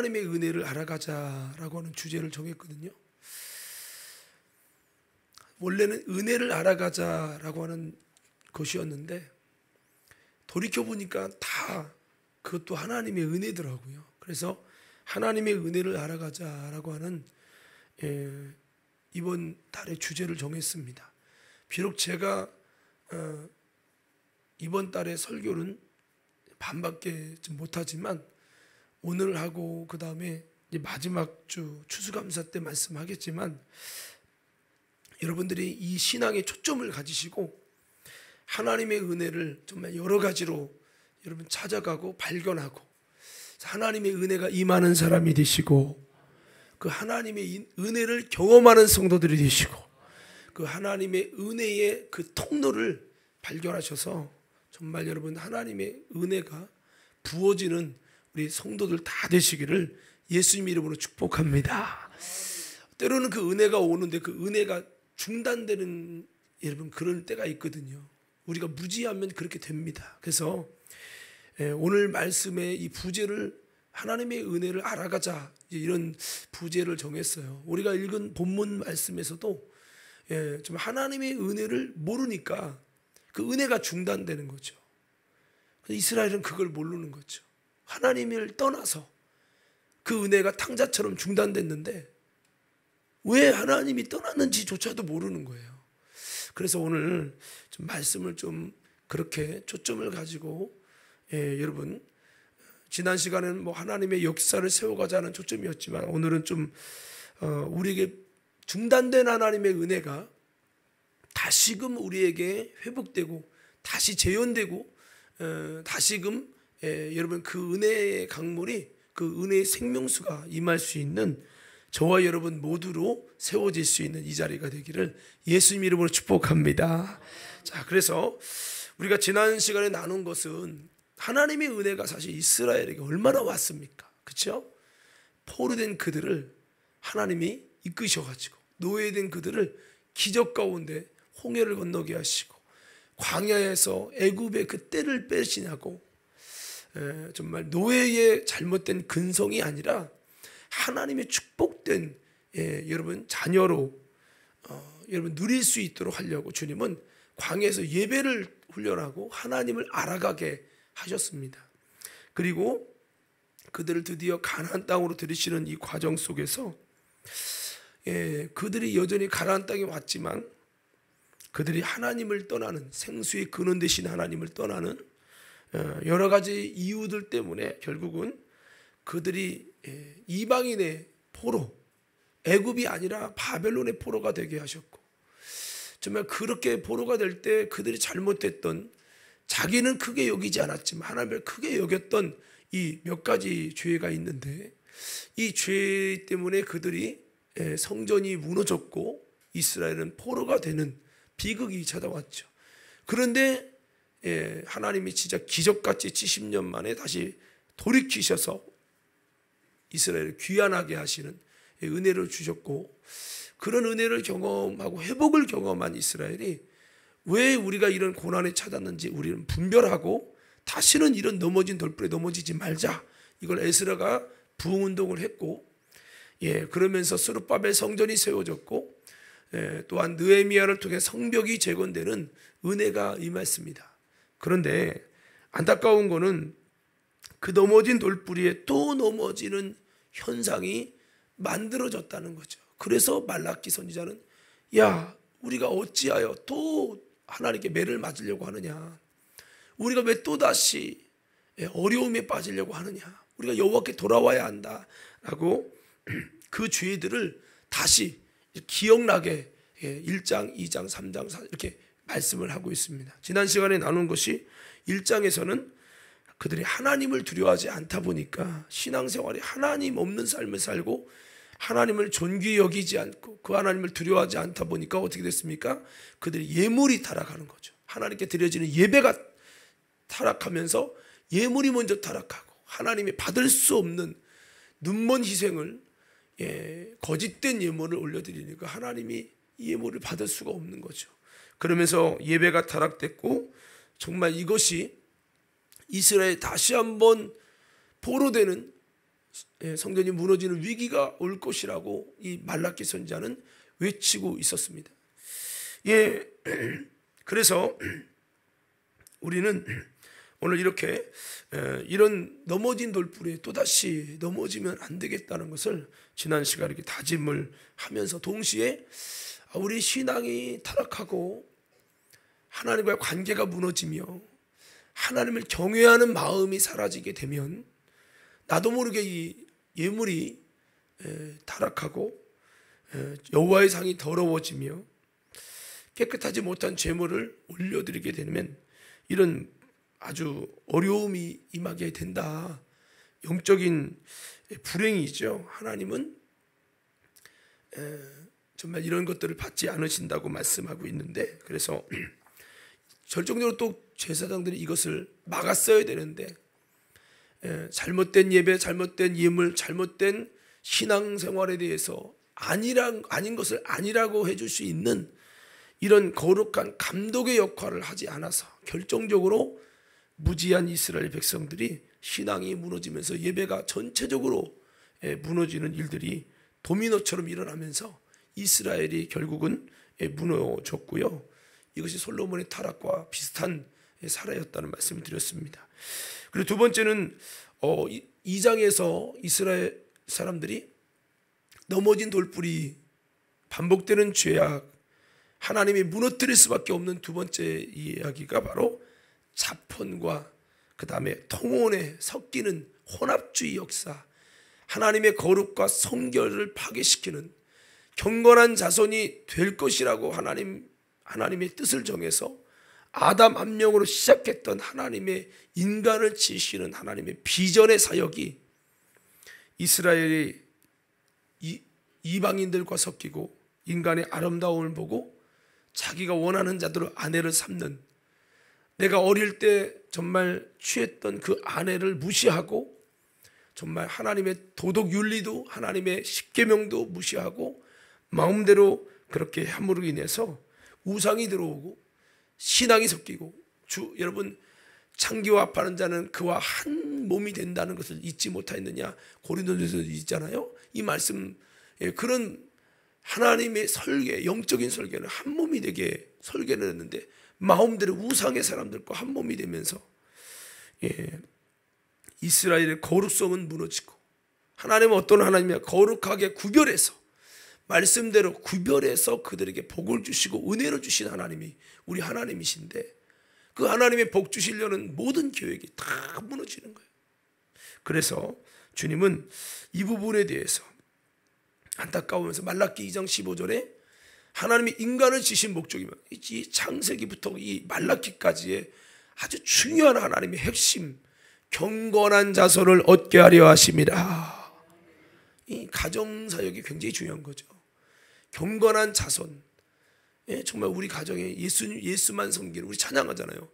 하나님의 은혜를 알아가자라고 하는 주제를 정했거든요. 원래는 은혜를 알아가자라고 하는 것이었는데 돌이켜보니까 다 그것도 하나님의 은혜더라고요. 그래서 하나님의 은혜를 알아가자라고 하는 이번 달의 주제를 정했습니다. 비록 제가 이번 달의 설교는 반밖에 못하지만 오늘 하고 그 다음에 마지막 주 추수감사 때 말씀하겠지만 여러분들이 이 신앙의 초점을 가지시고 하나님의 은혜를 정말 여러 가지로 여러분 찾아가고 발견하고 하나님의 은혜가 임하는 사람이 되시고 그 하나님의 은혜를 경험하는 성도들이 되시고 그 하나님의 은혜의 그 통로를 발견하셔서 정말 여러분 하나님의 은혜가 부어지는 우리 성도들 다 되시기를 예수님 이름으로 축복합니다. 때로는 그 은혜가 오는데 그 은혜가 중단되는 여러분 그럴 때가 있거든요. 우리가 무지하면 그렇게 됩니다. 그래서 오늘 말씀의 이 부제를 하나님의 은혜를 알아가자 이런 부제를 정했어요. 우리가 읽은 본문 말씀에서도 좀 하나님의 은혜를 모르니까 그 은혜가 중단되는 거죠. 이스라엘은 그걸 모르는 거죠. 하나님을 떠나서 그 은혜가 탕자처럼 중단됐는데 왜 하나님이 떠났는지조차도 모르는 거예요. 그래서 오늘 좀 말씀을 좀 그렇게 초점을 가지고 여러분 지난 시간에는 뭐 하나님의 역사를 세워가자는 초점이었지만 오늘은 좀 우리에게 중단된 하나님의 은혜가 다시금 우리에게 회복되고 다시 재현되고 다시금 여러분 그 은혜의 강물이 그 은혜의 생명수가 임할 수 있는 저와 여러분 모두로 세워질 수 있는 이 자리가 되기를 예수님 이름으로 축복합니다. 자, 그래서 우리가 지난 시간에 나눈 것은 하나님의 은혜가 사실 이스라엘에게 얼마나 왔습니까? 그렇죠? 포로된 그들을 하나님이 이끄셔가지고 노예된 그들을 기적 가운데 홍해를 건너게 하시고 광야에서 애굽의 그 때를 빼시냐고 정말 노예의 잘못된 근성이 아니라 하나님의 축복된 여러분 자녀로 여러분 누릴 수 있도록 하려고 주님은 광야에서 예배를 훈련하고 하나님을 알아가게 하셨습니다. 그리고 그들을 드디어 가나안 땅으로 들이시는 이 과정 속에서 그들이 여전히 가나안 땅에 왔지만 그들이 하나님을 떠나는 생수의 근원 되신 하나님을 떠나는 여러 가지 이유들 때문에 결국은 그들이 이방인의 포로 애굽이 아니라 바벨론의 포로가 되게 하셨고 정말 그렇게 포로가 될 때 그들이 잘못했던 자기는 크게 여기지 않았지만 하나님을 크게 여겼던 이 몇 가지 죄가 있는데 이 죄 때문에 그들이 성전이 무너졌고 이스라엘은 포로가 되는 비극이 찾아왔죠. 그런데 하나님이 진짜 기적같이 70년 만에 다시 돌이키셔서 이스라엘을 귀환하게 하시는 은혜를 주셨고 그런 은혜를 경험하고 회복을 경험한 이스라엘이 왜 우리가 이런 고난에 찾았는지 우리는 분별하고 다시는 이런 넘어진 돌불에 넘어지지 말자 이걸 에스라가 부흥운동을 했고 그러면서 스룹바벨 성전이 세워졌고 또한 느헤미야를 통해 성벽이 재건되는 은혜가 임했습니다. 그런데 안타까운 거는 그 넘어진 돌뿌리에 또 넘어지는 현상이 만들어졌다는 거죠. 그래서 말라기 선지자는 야 우리가 어찌하여 또 하나님께 매를 맞으려고 하느냐 우리가 왜 또다시 어려움에 빠지려고 하느냐 우리가 여호와께 돌아와야 한다라고 그 죄들을 다시 기억나게 1장, 2장, 3장, 4장 이렇게 말씀을 하고 있습니다. 지난 시간에 나눈 것이 1장에서는 그들이 하나님을 두려워하지 않다 보니까 신앙생활이 하나님 없는 삶을 살고 하나님을 존귀히 여기지 않고 그 하나님을 두려워하지 않다 보니까 어떻게 됐습니까? 그들이 예물이 타락하는 거죠. 하나님께 드려지는 예배가 타락하면서 예물이 먼저 타락하고 하나님이 받을 수 없는 눈먼 희생을 거짓된 예물을 올려드리니까 하나님이 이 예물을 받을 수가 없는 거죠. 그러면서 예배가 타락됐고 정말 이것이 이스라엘 다시 한번 포로되는 성전이 무너지는 위기가 올 것이라고 이 말라기 선지자는 외치고 있었습니다. 예, 그래서 우리는 오늘 이렇게 이런 넘어진 돌부리에 또다시 넘어지면 안 되겠다는 것을 지난 시간에 이렇게 다짐을 하면서, 동시에 우리 신앙이 타락하고 하나님과의 관계가 무너지며 하나님을 경외하는 마음이 사라지게 되면 나도 모르게 이 예물이 타락하고 여호와의 상이 더러워지며 깨끗하지 못한 제물을 올려드리게 되면 이런 아주 어려움이 임하게 된다. 영적인 불행이죠. 하나님은 정말 이런 것들을 받지 않으신다고 말씀하고 있는데, 그래서 절정적으로 또 제사장들이 이것을 막았어야 되는데, 잘못된 예배, 잘못된 예물, 잘못된 신앙생활에 대해서 아닌 것을 아니라고 해줄 수 있는 이런 거룩한 감독의 역할을 하지 않아서 결정적으로 무지한 이스라엘 백성들이 신앙이 무너지면서 예배가 전체적으로 무너지는 일들이 도미노처럼 일어나면서 이스라엘이 결국은 무너졌고요. 이것이 솔로몬의 타락과 비슷한 사례였다는 말씀을 드렸습니다. 그리고 두 번째는 2장에서 이스라엘 사람들이 넘어진 돌뿌리, 반복되는 죄악, 하나님이 무너뜨릴 수밖에 없는 두 번째 이야기가 바로 자폰과 그 다음에 통혼에 섞이는 혼합주의 역사, 하나님의 거룩과 성결을 파괴시키는 경건한 자손이 될 것이라고 하나님의 뜻을 정해서 아담 한 명으로 시작했던 하나님의 인간을 지으시는 하나님의 비전의 사역이 이스라엘이 이방인들과 섞이고 인간의 아름다움을 보고 자기가 원하는 자들로 아내를 삼는, 내가 어릴 때 정말 취했던 그 아내를 무시하고 정말 하나님의 도덕 윤리도 하나님의 십계명도 무시하고 마음대로 그렇게 함으로 인해서 우상이 들어오고 신앙이 섞이고, 여러분 창기와 합하는 자는 그와 한 몸이 된다는 것을 잊지 못하였느냐, 고린도전서에 있잖아요. 이 말씀, 그런 하나님의 설계, 영적인 설계는 한 몸이 되게 설계를 했는데 마음대로 우상의 사람들과 한 몸이 되면서 이스라엘의 거룩성은 무너지고, 하나님은 어떤 하나님이야? 거룩하게 구별해서, 말씀대로 구별해서 그들에게 복을 주시고 은혜를 주신 하나님이 우리 하나님이신데, 그 하나님의 복 주시려는 모든 계획이 다 무너지는 거예요. 그래서 주님은 이 부분에 대해서 안타까우면서 말라기 2장 15절에 하나님이 인간을 지신 목적이면 이 창세기부터 이 말라기까지의 아주 중요한 하나님의 핵심, 경건한 자손을 얻게 하려 하심이라. 이 가정사역이 굉장히 중요한 거죠. 경건한 자손, 정말 우리 가정에 예수만 섬기는, 우리 찬양하잖아요.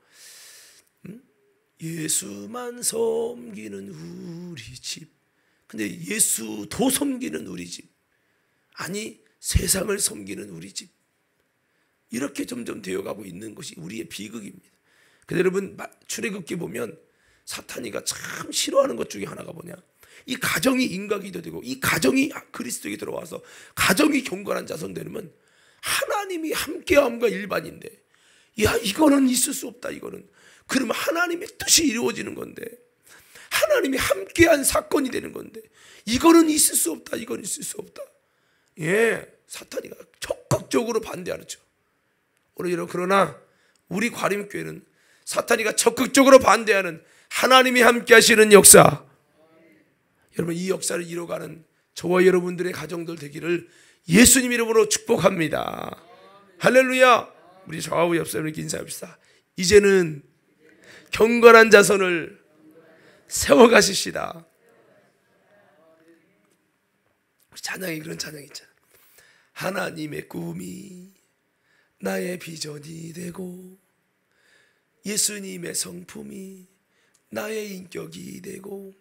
예수만 섬기는 우리 집. 근데 예수도 섬기는 우리 집, 아니 세상을 섬기는 우리 집, 이렇게 점점 되어가고 있는 것이 우리의 비극입니다. 근데 여러분 출애굽기 보면 사탄이가 참 싫어하는 것 중에 하나가 뭐냐, 이 가정이 인각이 되고 이 가정이 그리스도에게 들어와서 가정이 경건한 자손 되면 하나님이 함께함과 일반인데, 야 이거는 있을 수 없다. 이거는 그러면 하나님의 뜻이 이루어지는 건데, 하나님이 함께한 사건이 되는 건데, 이거는 있을 수 없다. 이건 있을 수 없다. 사탄이가 적극적으로 반대하죠. 오늘 여러분, 그러나 우리 과림교회는 사탄이가 적극적으로 반대하는 하나님이 함께하시는 역사, 여러분 이 역사를 이뤄가는 저와 여러분들의 가정들 되기를 예수님 이름으로 축복합니다. 할렐루야. 우리 좌우 옆 사람에게 인사합시다. 이제는 경건한 자손을 세워가시시다. 찬양이 그런 찬양이 있잖아. 하나님의 꿈이 나의 비전이 되고, 예수님의 성품이 나의 인격이 되고,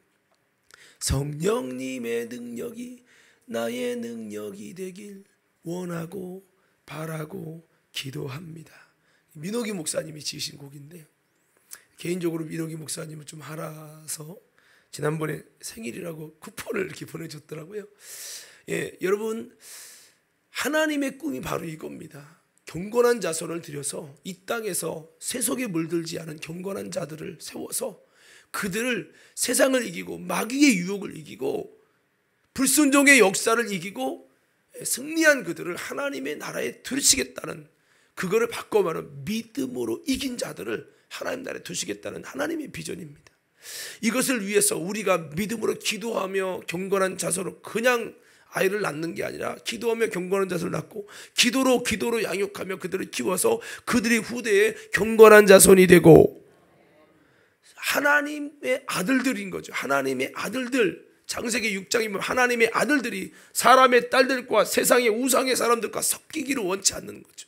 성령님의 능력이 나의 능력이 되길 원하고 바라고 기도합니다. 민호기 목사님이 지으신 곡인데, 개인적으로 민호기 목사님을 좀 알아서 지난번에 생일이라고 쿠폰을 이렇게 보내줬더라고요. 예, 여러분 하나님의 꿈이 바로 이겁니다. 경건한 자손을 들여서 이 땅에서 세속에 물들지 않은 경건한 자들을 세워서 그들을 세상을 이기고 마귀의 유혹을 이기고 불순종의 역사를 이기고 승리한 그들을 하나님의 나라에 두시겠다는, 그거를 바꿔 말하면 믿음으로 이긴 자들을 하나님 나라에 두시겠다는 하나님의 비전입니다. 이것을 위해서 우리가 믿음으로 기도하며 경건한 자손으로 그냥 아이를 낳는 게 아니라 기도하며 경건한 자손을 낳고 기도로 양육하며 그들을 키워서 그들이 후대에 경건한 자손이 되고 하나님의 아들들인 거죠. 하나님의 아들들, 창세기 6장이면 하나님의 아들들이 사람의 딸들과 세상의 우상의 사람들과 섞이기를 원치 않는 거죠.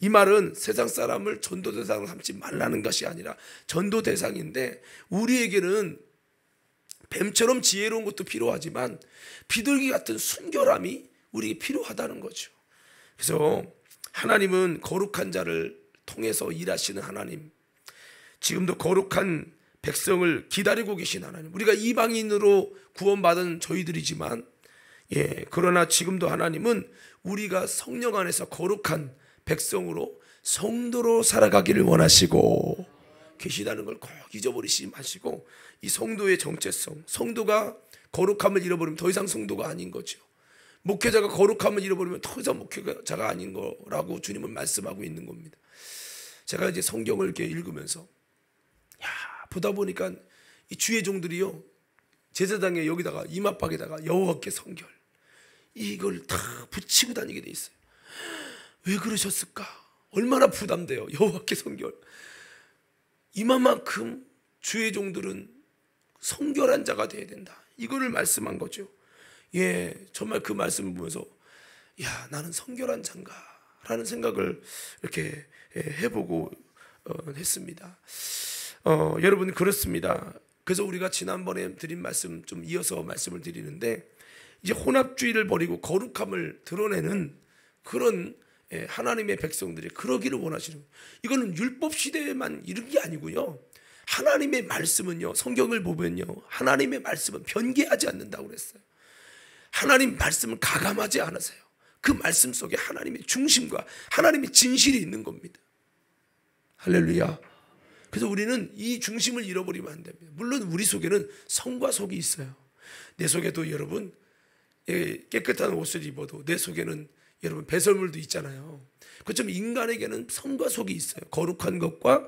이 말은 세상 사람을 전도 대상으로 삼지 말라는 것이 아니라 전도 대상인데, 우리에게는 뱀처럼 지혜로운 것도 필요하지만 비둘기 같은 순결함이 우리에게 필요하다는 거죠. 그래서 하나님은 거룩한 자를 통해서 일하시는 하나님, 지금도 거룩한 백성을 기다리고 계신 하나님, 우리가 이방인으로 구원받은 저희들이지만 그러나 지금도 하나님은 우리가 성령 안에서 거룩한 백성으로 성도로 살아가기를 원하시고 계시다는 걸 꼭 잊어버리지 마시고, 이 성도의 정체성, 성도가 거룩함을 잃어버리면 더 이상 성도가 아닌 거죠. 목회자가 거룩함을 잃어버리면 더 이상 목회자가 아닌 거라고 주님은 말씀하고 있는 겁니다. 제가 이제 성경을 이렇게 읽으면서 보다 보니까 이 주의 종들이요, 제사장의 여기다가 이마박에다가 여호와께 성결 이걸 다 붙이고 다니게 돼 있어요. 왜 그러셨을까? 얼마나 부담돼요. 여호와께 성결. 이만큼 주의 종들은 성결한 자가 돼야 된다, 이거를 말씀한 거죠. 정말 그 말씀을 보면서 나는 성결한 자인가 라는 생각을 이렇게 해보고 했습니다. 여러분 그렇습니다. 그래서 우리가 지난번에 드린 말씀 좀 이어서 말씀을 드리는데, 이제 혼합주의를 버리고 거룩함을 드러내는 그런 하나님의 백성들이 그러기를 원하시는 거예요. 이거는 율법 시대에만 이런 게 아니고요, 하나님의 말씀은요, 성경을 보면요, 하나님의 말씀은 변개하지 않는다고 그랬어요. 하나님 말씀을 가감하지 않으세요. 그 말씀 속에 하나님의 중심과 하나님의 진실이 있는 겁니다. 할렐루야. 그래서 우리는 이 중심을 잃어버리면 안 됩니다. 물론 우리 속에는 성과 속이 있어요. 내 속에도 여러분 깨끗한 옷을 입어도 내 속에는 여러분 배설물도 있잖아요. 그처럼 인간에게는 성과 속이 있어요. 거룩한 것과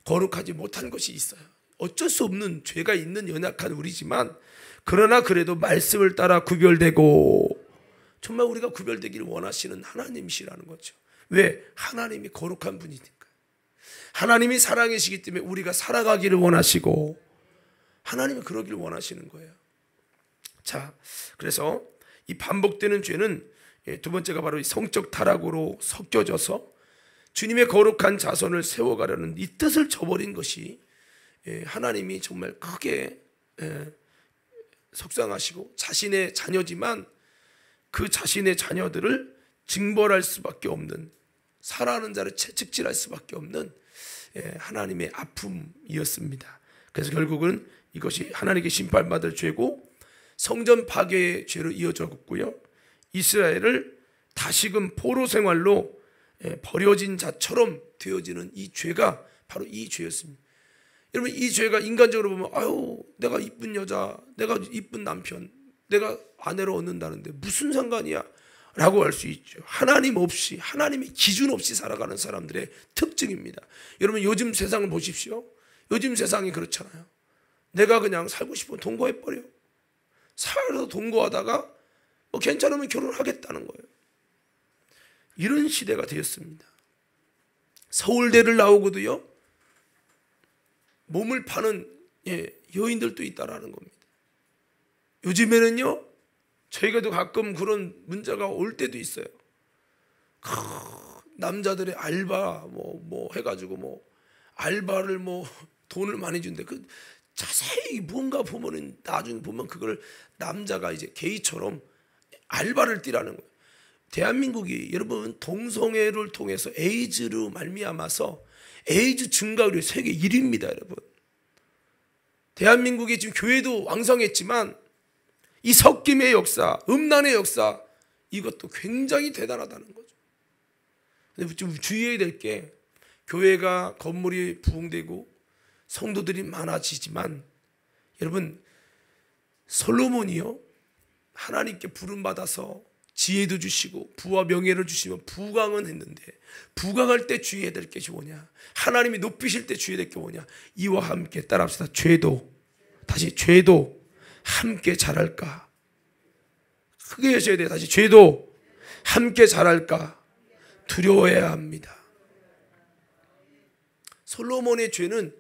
거룩하지 못한 것이 있어요. 어쩔 수 없는 죄가 있는 연약한 우리지만, 그러나 그래도 말씀을 따라 구별되고, 정말 우리가 구별되기를 원하시는 하나님이시라는 거죠. 왜? 하나님이 거룩한 분이니까. 하나님이 사랑이시기 때문에 우리가 살아가기를 원하시고, 하나님이 그러기를 원하시는 거예요. 자, 그래서 이 반복되는 죄는 두 번째가 바로 성적 타락으로 섞여져서 주님의 거룩한 자손을 세워가려는 이 뜻을 저버린 것이 하나님이 정말 크게 속상하시고, 자신의 자녀지만 그 자신의 자녀들을 징벌할 수밖에 없는, 살아가는 자를 채찍질할 수밖에 없는 하나님의 아픔이었습니다. 그래서 결국은 이것이 하나님께 심판받을 죄고 성전 파괴의 죄로 이어졌고요, 이스라엘을 다시금 포로 생활로 버려진 자처럼 되어지는 이 죄가 바로 이 죄였습니다. 여러분, 이 죄가 인간적으로 보면 내가 이쁜 여자, 내가 이쁜 남편, 내가 아내로 얻는다는데 무슨 상관이야? 라고 할 수 있죠. 하나님 없이, 하나님의 기준 없이 살아가는 사람들의 특징입니다. 여러분, 요즘 세상을 보십시오. 요즘 세상이 그렇잖아요. 내가 그냥 살고 싶으면 동거해버려. 살아서 동거하다가 괜찮으면 결혼하겠다는 거예요. 이런 시대가 되었습니다. 서울대를 나오고도요, 몸을 파는 여인들도 있다라는 겁니다. 요즘에는요, 저희가도 가끔 그런 문자가 올 때도 있어요. 남자들의 알바 뭐 해가지고 알바를 돈을 많이 준대. 그 자세히 뭔가 보면은 나중에 보면 그걸 남자가 이제 게이처럼 알바를 뛰라는 거예요. 대한민국이 여러분 동성애를 통해서 에이즈로 말미암아서 에이즈 증가율이 세계 1위입니다, 여러분. 대한민국에 지금 교회도 왕성했지만 이 섞임의 역사, 음란의 역사, 이것도 굉장히 대단하다는 거죠. 근데 좀 주의해야 될 게, 교회가 건물이 부흥되고 성도들이 많아지지만, 여러분, 솔로몬이요, 하나님께 부름받아서 지혜도 주시고 부와 명예를 주시면 부강은 했는데, 부강할 때 주의해야 될 것이 뭐냐, 하나님이 높이실 때 주의해야 될 게 뭐냐, 이와 함께 따라합시다. 죄도, 다시 죄도 함께 자랄까. 크게 하셔야 돼요. 다시, 죄도 함께 자랄까 두려워해야 합니다. 솔로몬의 죄는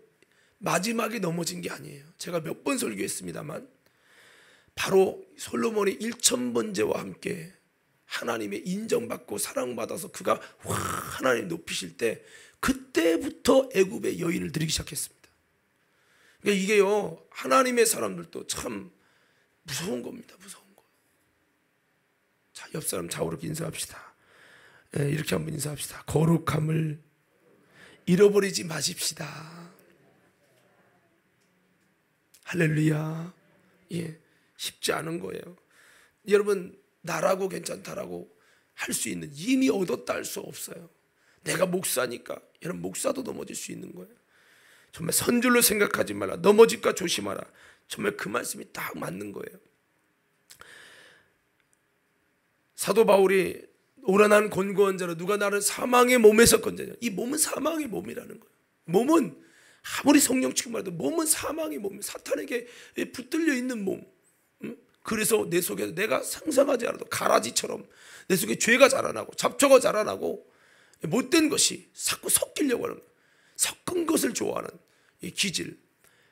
마지막에 넘어진 게 아니에요. 제가 몇 번 설교했습니다만, 바로 솔로몬의 1000번제와 함께 하나님의 인정받고 사랑받아서 그가 하나님 높이실 때, 그때부터 애굽의 여인을 드리기 시작했습니다. 그러니까 이게요, 하나님의 사람들도 참 무서운 겁니다. 무서운 거. 자, 옆 사람 좌우로 인사합시다. 네, 이렇게 한번 인사합시다. 거룩함을 잃어버리지 마십시다. 할렐루야. 예, 쉽지 않은 거예요. 여러분, 나라고 괜찮다라고 할 수 있는, 이미 얻었다 할 수 없어요. 내가 목사니까. 여러분, 목사도 넘어질 수 있는 거예요. 정말 선줄로 생각하지 말라. 넘어질까 조심하라. 정말 그 말씀이 딱 맞는 거예요. 사도 바울이 오라난 권고한 자로 누가 나를 사망의 몸에서 건져냐. 이 몸은 사망의 몸이라는 거예요. 몸은 아무리 성령 취급해도 몸은 사망의 몸, 사탄에게 붙들려 있는 몸. 그래서 내 속에 내가 상상하지 않아도 가라지처럼 내 속에 죄가 자라나고 잡초가 자라나고 못된 것이 자꾸 섞이려고 하는 거예요. 섞은 것을 좋아하는 이 기질.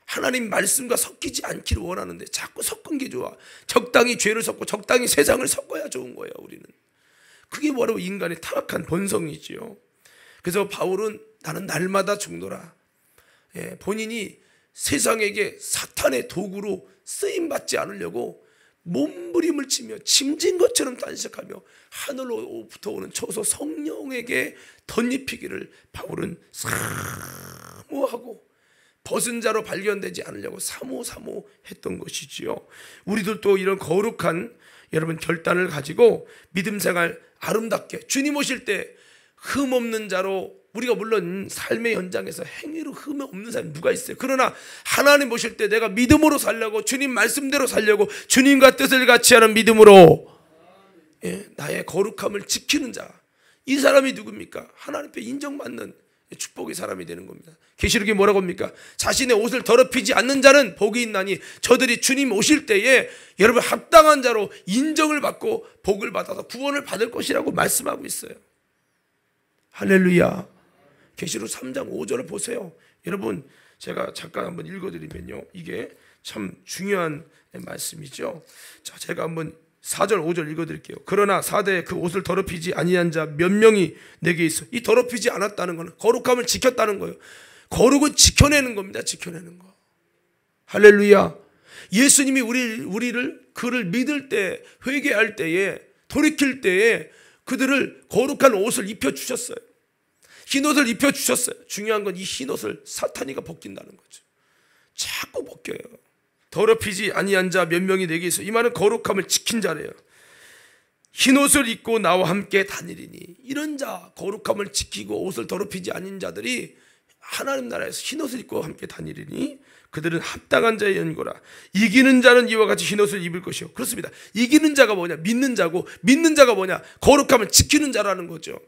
하나님 말씀과 섞이지 않기를 원하는데 자꾸 섞은 게 좋아. 적당히 죄를 섞고 적당히 세상을 섞어야 좋은 거예요. 우리는. 그게 바로 인간의 타락한 본성이지요. 그래서 바울은 나는 날마다 죽노라. 예, 본인이 세상에게 사탄의 도구로 쓰임받지 않으려고 몸부림을 치며 짐진 것처럼 단식하며 하늘로부터 오는 초소 성령에게 덧입히기를 바울은 사모하고 벗은 자로 발견되지 않으려고 사모했던 것이지요. 우리들도 이런 거룩한 여러분 결단을 가지고 믿음 생활 아름답게, 주님 오실 때 흠 없는 자로, 우리가 물론 삶의 현장에서 행위로 흠 없는 사람이 누가 있어요. 그러나 하나님 보실 때 내가 믿음으로 살려고, 주님 말씀대로 살려고, 주님과 뜻을 같이 하는 믿음으로, 예, 나의 거룩함을 지키는 자, 이 사람이 누굽니까? 하나님 앞에 인정받는 축복의 사람이 되는 겁니다. 계시록이 뭐라고 합니까? 자신의 옷을 더럽히지 않는 자는 복이 있나니 저들이 주님 오실 때에 여러분 합당한 자로 인정을 받고 복을 받아서 구원을 받을 것이라고 말씀하고 있어요. 할렐루야. 계시록 3장 5절을 보세요. 여러분, 제가 잠깐 한번 읽어드리면요, 이게 참 중요한 말씀이죠. 자, 제가 한번 4절 5절 읽어드릴게요. 그러나 사대에 그 옷을 더럽히지 아니한 자 몇 명이 내게 있어. 이 더럽히지 않았다는 것은 거룩함을 지켰다는 거예요. 거룩은 지켜내는 겁니다. 지켜내는 거. 할렐루야. 예수님이 우리를 그를 믿을 때, 회개할 때에, 돌이킬 때에 그들을 거룩한 옷을 입혀주셨어요. 흰옷을 입혀주셨어요. 중요한 건 이 흰옷을 사탄이가 벗긴다는 거죠. 자꾸 벗겨요. 더럽히지 아니한 자 몇 명이 내게 있어. 이 말은 거룩함을 지킨 자래요. 흰옷을 입고 나와 함께 다니리니. 이런 자, 거룩함을 지키고 옷을 더럽히지 않은 자들이 하나님 나라에서 흰옷을 입고 함께 다니리니 그들은 합당한 자의 연고라. 이기는 자는 이와 같이 흰옷을 입을 것이요. 그렇습니다. 이기는 자가 뭐냐? 믿는 자고, 믿는 자가 뭐냐? 거룩함을 지키는 자라는 거죠.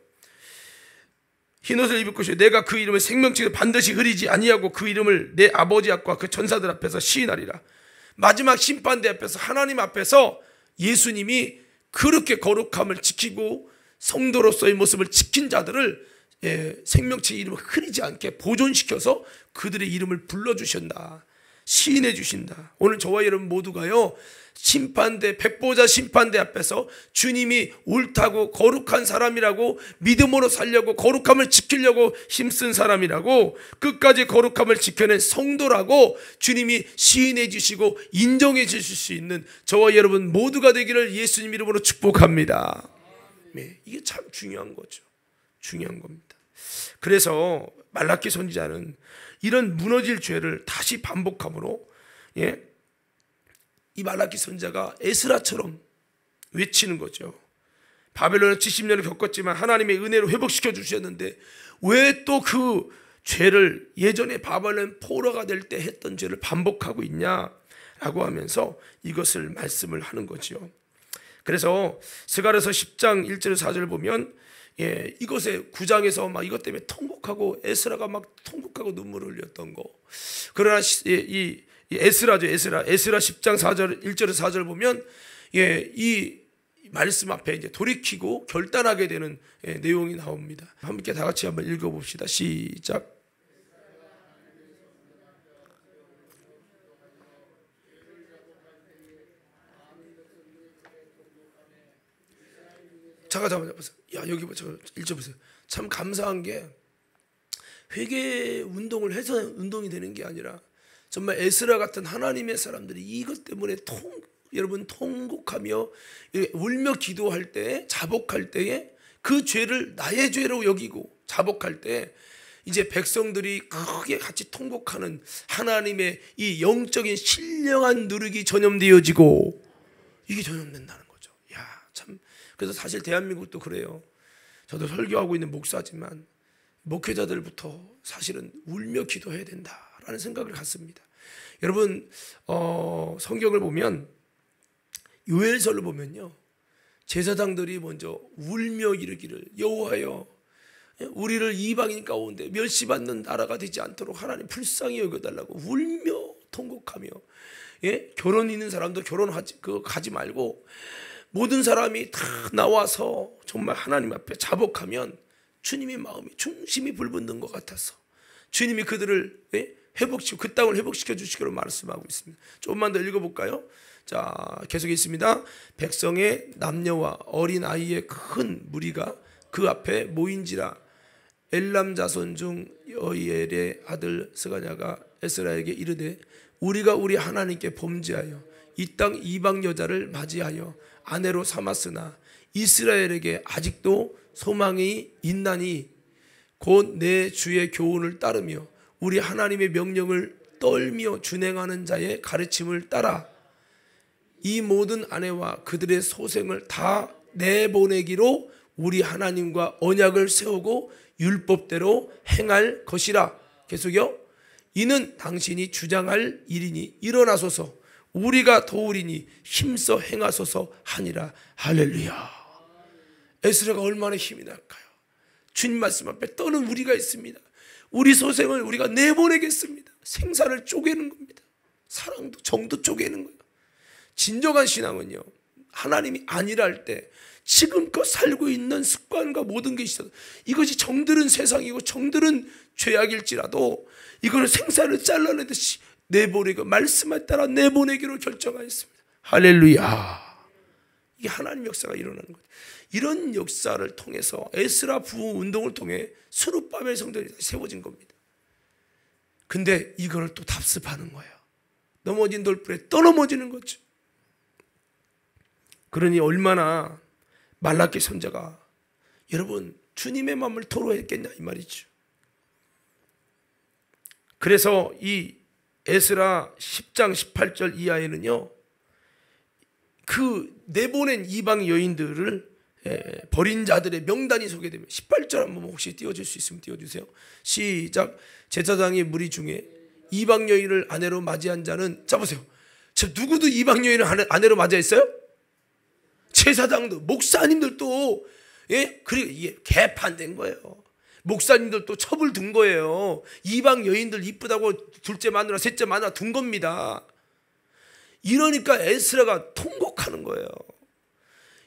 흰옷을 입을 것이요. 내가 그 이름을 생명책에 반드시 흐리지 아니하고 그 이름을 내 아버지 앞과 그 천사들 앞에서 시인하리라. 마지막 심판대 앞에서, 하나님 앞에서 예수님이 그렇게 거룩함을 지키고 성도로서의 모습을 지킨 자들을 생명책의 이름을 흐리지 않게 보존시켜서 그들의 이름을 불러주신다. 시인해 주신다. 오늘 저와 여러분 모두가요, 심판대, 백보자 심판대 앞에서 주님이 옳다고 거룩한 사람이라고, 믿음으로 살려고 거룩함을 지키려고 힘쓴 사람이라고, 끝까지 거룩함을 지켜낸 성도라고 주님이 시인해 주시고 인정해 주실 수 있는 저와 여러분 모두가 되기를 예수님 이름으로 축복합니다. 네, 이게 참 중요한 거죠. 중요한 겁니다. 그래서 말라기 선지자는 이런 무너질 죄를 다시 반복함으로 예? 이 말라기 선지자가 에스라처럼 외치는 거죠. 바벨론을 70년을 겪었지만 하나님의 은혜로 회복시켜 주셨는데 왜 또 그 죄를 예전에 바벨론 포로가 될 때 했던 죄를 반복하고 있냐라고 하면서 이것을 말씀을 하는 거죠. 그래서 스가랴서 10장 1절 4절을 보면 이것에 9장에서 막 이것 때문에 통곡하고 에스라가 막 통곡하고 눈물을 흘렸던 거. 그러나 이 에스라죠. 에스라 10장 4절 1절에서 4절 보면 이 말씀 앞에 이제 돌이키고 결단하게 되는 내용이 나옵니다. 함께 다 같이 한번 읽어봅시다. 시작. 잠깐만 보세요. 야 여기 읽어보세요. 참 감사한 게 회개 운동을 해서 운동이 되는 게 아니라 정말 에스라 같은 하나님의 사람들이 이것 때문에 여러분 통곡하며 울며 기도할 때, 자복할 때에 그 죄를 나의 죄로 여기고 자복할 때 이제 백성들이 크게 같이 통곡하는 하나님의 이 영적인 신령한 누룩이 전염되어지고 이게 전염된다는 거죠. 야, 참. 그래서 사실 대한민국도 그래요. 저도 설교하고 있는 목사지만 목회자들부터 사실은 울며 기도해야 된다라는 생각을 갖습니다. 여러분 성경을 보면 요엘서를 보면요, 제사장들이 먼저 울며 이르기를 여호와여 우리를 이방인 가운데 멸시받는 나라가 되지 않도록 하나님 불쌍히 여겨달라고 울며 통곡하며, 결혼 있는 사람도 가지 말고 모든 사람이 다 나와서 정말 하나님 앞에 자복하면 주님의 마음이 중심이 불붙는 것 같아서 주님이 그들을 회복시키고 그 땅을 회복시켜 주시기로 말씀하고 있습니다. 조금만 더 읽어볼까요? 자, 계속 있습니다. 백성의 남녀와 어린 아이의 큰 무리가 그 앞에 모인지라. 엘람 자손 중 여이엘의 아들 스가냐가 에스라에게 이르되 우리가 우리 하나님께 범죄하여 이 땅 이방 여자를 맞이하여 아내로 삼았으나 이스라엘에게 아직도 소망이 있나니 곧 내 주의 교훈을 따르며 우리 하나님의 명령을 떨며 준행하는 자의 가르침을 따라 이 모든 아내와 그들의 소생을 다 내보내기로 우리 하나님과 언약을 세우고 율법대로 행할 것이라. 계속요. 이는 당신이 주장할 일이니 일어나소서 우리가 도우리니 힘써 행하소서 하니라. 할렐루야. 에스라가 얼마나 힘이 날까요? 주님 말씀 앞에 떠는 우리가 있습니다. 우리 소생을 우리가 내보내겠습니다. 생사를 쪼개는 겁니다. 사랑도 정도 쪼개는 거예요. 진정한 신앙은요, 하나님이 아니라 할 때 지금껏 살고 있는 습관과 모든 게 있어도 이것이 정들은 세상이고 정들은 죄악일지라도 이거를 생사를 잘라내듯이 내보내고 말씀에 따라 내보내기로 결정하였습니다. 할렐루야. 이게 하나님 역사가 일어나는 거예요. 이런 역사를 통해서 에스라 부흥 운동을 통해 스룹바벨 성전이 세워진 겁니다. 근데 이거를 또 답습하는 거예요. 넘어진 돌불에 떠넘어지는 거죠. 그러니 얼마나 말라기 선지자가 여러분 주님의 마음을 토로했겠냐 이 말이죠. 그래서 이 에스라 10장 18절 이하에는요, 그 내보낸 이방 여인들을 버린 자들의 명단이 소개됩니다. 18절 한번 혹시 띄워줄 수 있으면 띄워주세요. 시작. 제사장의 무리 중에 이방 여인을 아내로 맞이한 자는, 자 보세요. 저 누구도 이방 여인을 아내로 맞이했어요? 제사장도, 목사님들도, 그리고 이게 개판된 거예요. 목사님들도 첩을 둔 거예요. 이방 여인들 이쁘다고 둘째 마누라 셋째 마누라 둔 겁니다. 이러니까 에스라가 통곡하는 거예요.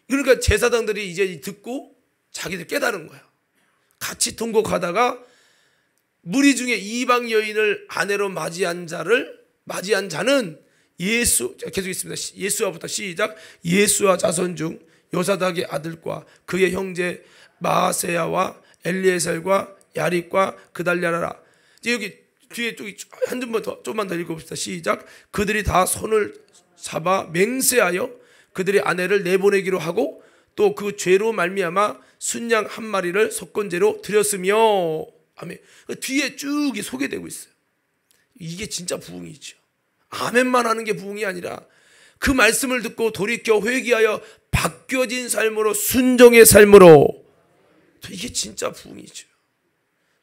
그러니까 제사장들이 이제 듣고 자기들 깨달은 거예요. 같이 통곡하다가 무리 중에 이방 여인을 아내로 맞이한 자는 예수, 계속 있습니다. 예수와부터 시작. 예수와 자손 중 요사닥의 아들과 그의 형제 마아세야와 엘리에셀과 야립과 그달랴라. 이제 여기 뒤에 한 줄만 더, 좀만 더 읽어봅시다. 시작. 그들이 다 손을 잡아 맹세하여 그들의 아내를 내보내기로 하고 또 그 죄로 말미암아 순양 한 마리를 속건제로 드렸으며. 아멘. 뒤에 쭉 소개되고 있어요. 이게 진짜 부흥이죠. 아멘만 하는 게 부흥이 아니라 그 말씀을 듣고 돌이켜 회개하여 바뀌어진 삶으로, 순종의 삶으로, 이게 진짜 부흥이죠.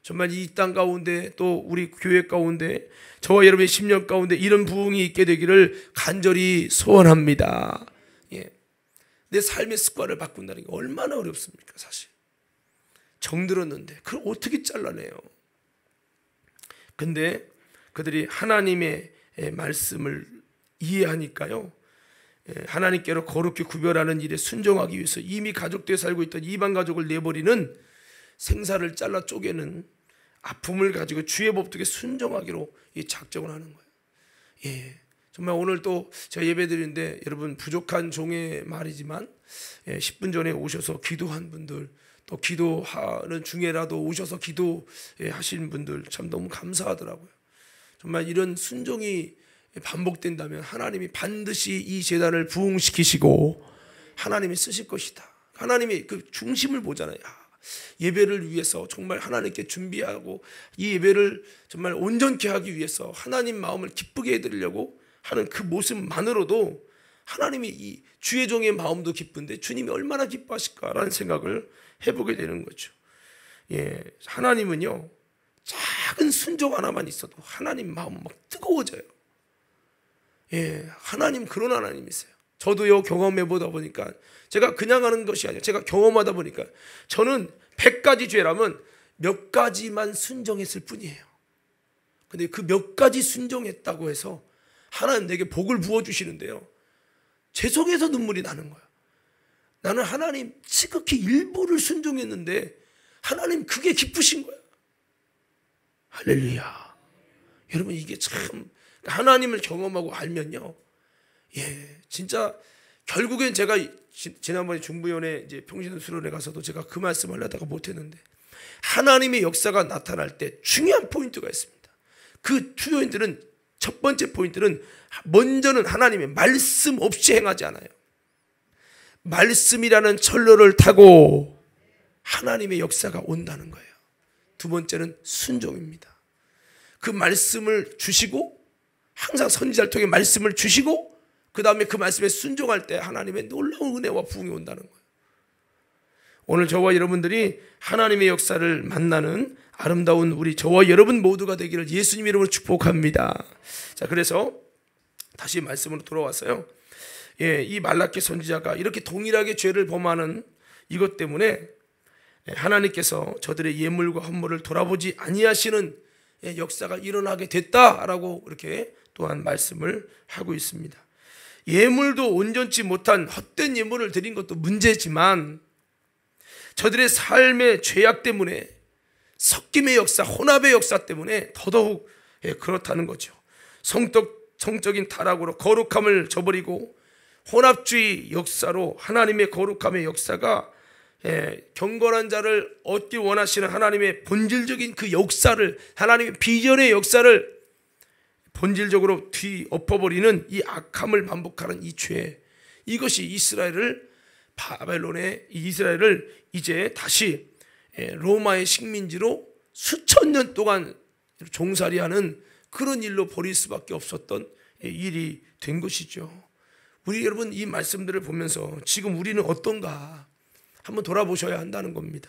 정말 이 땅 가운데 또 우리 교회 가운데 저와 여러분의 10년 가운데 이런 부흥이 있게 되기를 간절히 소원합니다. 예. 내 삶의 습관을 바꾼다는 게 얼마나 어렵습니까? 사실 정들었는데 그걸 어떻게 잘라내요? 근데 그들이 하나님의 말씀을 이해하니까요, 하나님께로 거룩히 구별하는 일에 순종하기 위해서 이미 가족되어 살고 있던 이방 가족을 내버리는, 생사를 잘라 쪼개는 아픔을 가지고 주의 법도에 순종하기로 이 작정을 하는 거예요. 예, 정말 오늘 또 제가 예배드리는데 여러분, 부족한 종의 말이지만 10분 전에 오셔서 기도한 분들, 또 기도하는 중에라도 오셔서 기도하신 분들 참 너무 감사하더라고요. 정말 이런 순종이 반복된다면 하나님이 반드시 이 재단을 부흥시키시고 하나님이 쓰실 것이다. 하나님이 그 중심을 보잖아요. 예배를 위해서 정말 하나님께 준비하고 이 예배를 정말 온전케 하기 위해서 하나님 마음을 기쁘게 해드리려고 하는 그 모습만으로도 하나님이 이 주의 종의 마음도 기쁜데 주님이 얼마나 기뻐하실까라는 생각을 해보게 되는 거죠. 예, 하나님은요, 작은 순종 하나만 있어도 하나님 마음 막 뜨거워져요. 예, 하나님 그런 하나님이세요. 저도요, 경험해 보다 보니까, 제가 그냥 하는 것이 아니라 제가 경험하다 보니까 저는 100가지 죄라면 몇 가지만 순종했을 뿐이에요. 근데 그 몇 가지 순종했다고 해서 하나님 내게 복을 부어주시는데요, 제 속에서 눈물이 나는 거예요. 나는 하나님 지극히 일부를 순종했는데 하나님 그게 기쁘신 거야. 할렐루야. 여러분, 이게 참 하나님을 경험하고 알면요, 예, 진짜 결국엔 제가 지난번에 중부위원회 이제 평신수련회 가서도 제가 그 말씀 하려다가 못했는데, 하나님의 역사가 나타날 때 중요한 포인트가 있습니다. 그 포인트는, 첫 번째 포인트는, 먼저는 하나님의 말씀 없이 행하지 않아요. 말씀이라는 철로를 타고 하나님의 역사가 온다는 거예요. 두 번째는 순종입니다. 그 말씀을 주시고, 항상 선지자를 통해 말씀을 주시고, 그 다음에 그 말씀에 순종할 때 하나님의 놀라운 은혜와 부흥이 온다는 거예요. 오늘 저와 여러분들이 하나님의 역사를 만나는 아름다운 우리 저와 여러분 모두가 되기를 예수님 이름으로 축복합니다. 자, 그래서 다시 말씀으로 돌아왔어요. 예, 이 말라기 선지자가 이렇게 동일하게 죄를 범하는 이것 때문에 하나님께서 저들의 예물과 헌물을 돌아보지 아니하시는 역사가 일어나게 됐다라고 이렇게 또한 말씀을 하고 있습니다. 예물도 온전치 못한 헛된 예물을 드린 것도 문제지만 저들의 삶의 죄악 때문에, 섞임의 역사, 혼합의 역사 때문에 더더욱 그렇다는 거죠. 성적인 타락으로 거룩함을 저버리고 혼합주의 역사로 하나님의 거룩함의 역사가, 경건한 자를 얻기 원하시는 하나님의 본질적인 그 역사를, 하나님의 비전의 역사를 본질적으로 뒤엎어버리는 이 악함을 반복하는 이 죄, 이것이 이스라엘을, 바벨론의 이스라엘을 이제 다시 로마의 식민지로 수천 년 동안 종살이하는 그런 일로 버릴 수밖에 없었던 일이 된 것이죠. 우리 여러분, 이 말씀들을 보면서 지금 우리는 어떤가 한번 돌아보셔야 한다는 겁니다.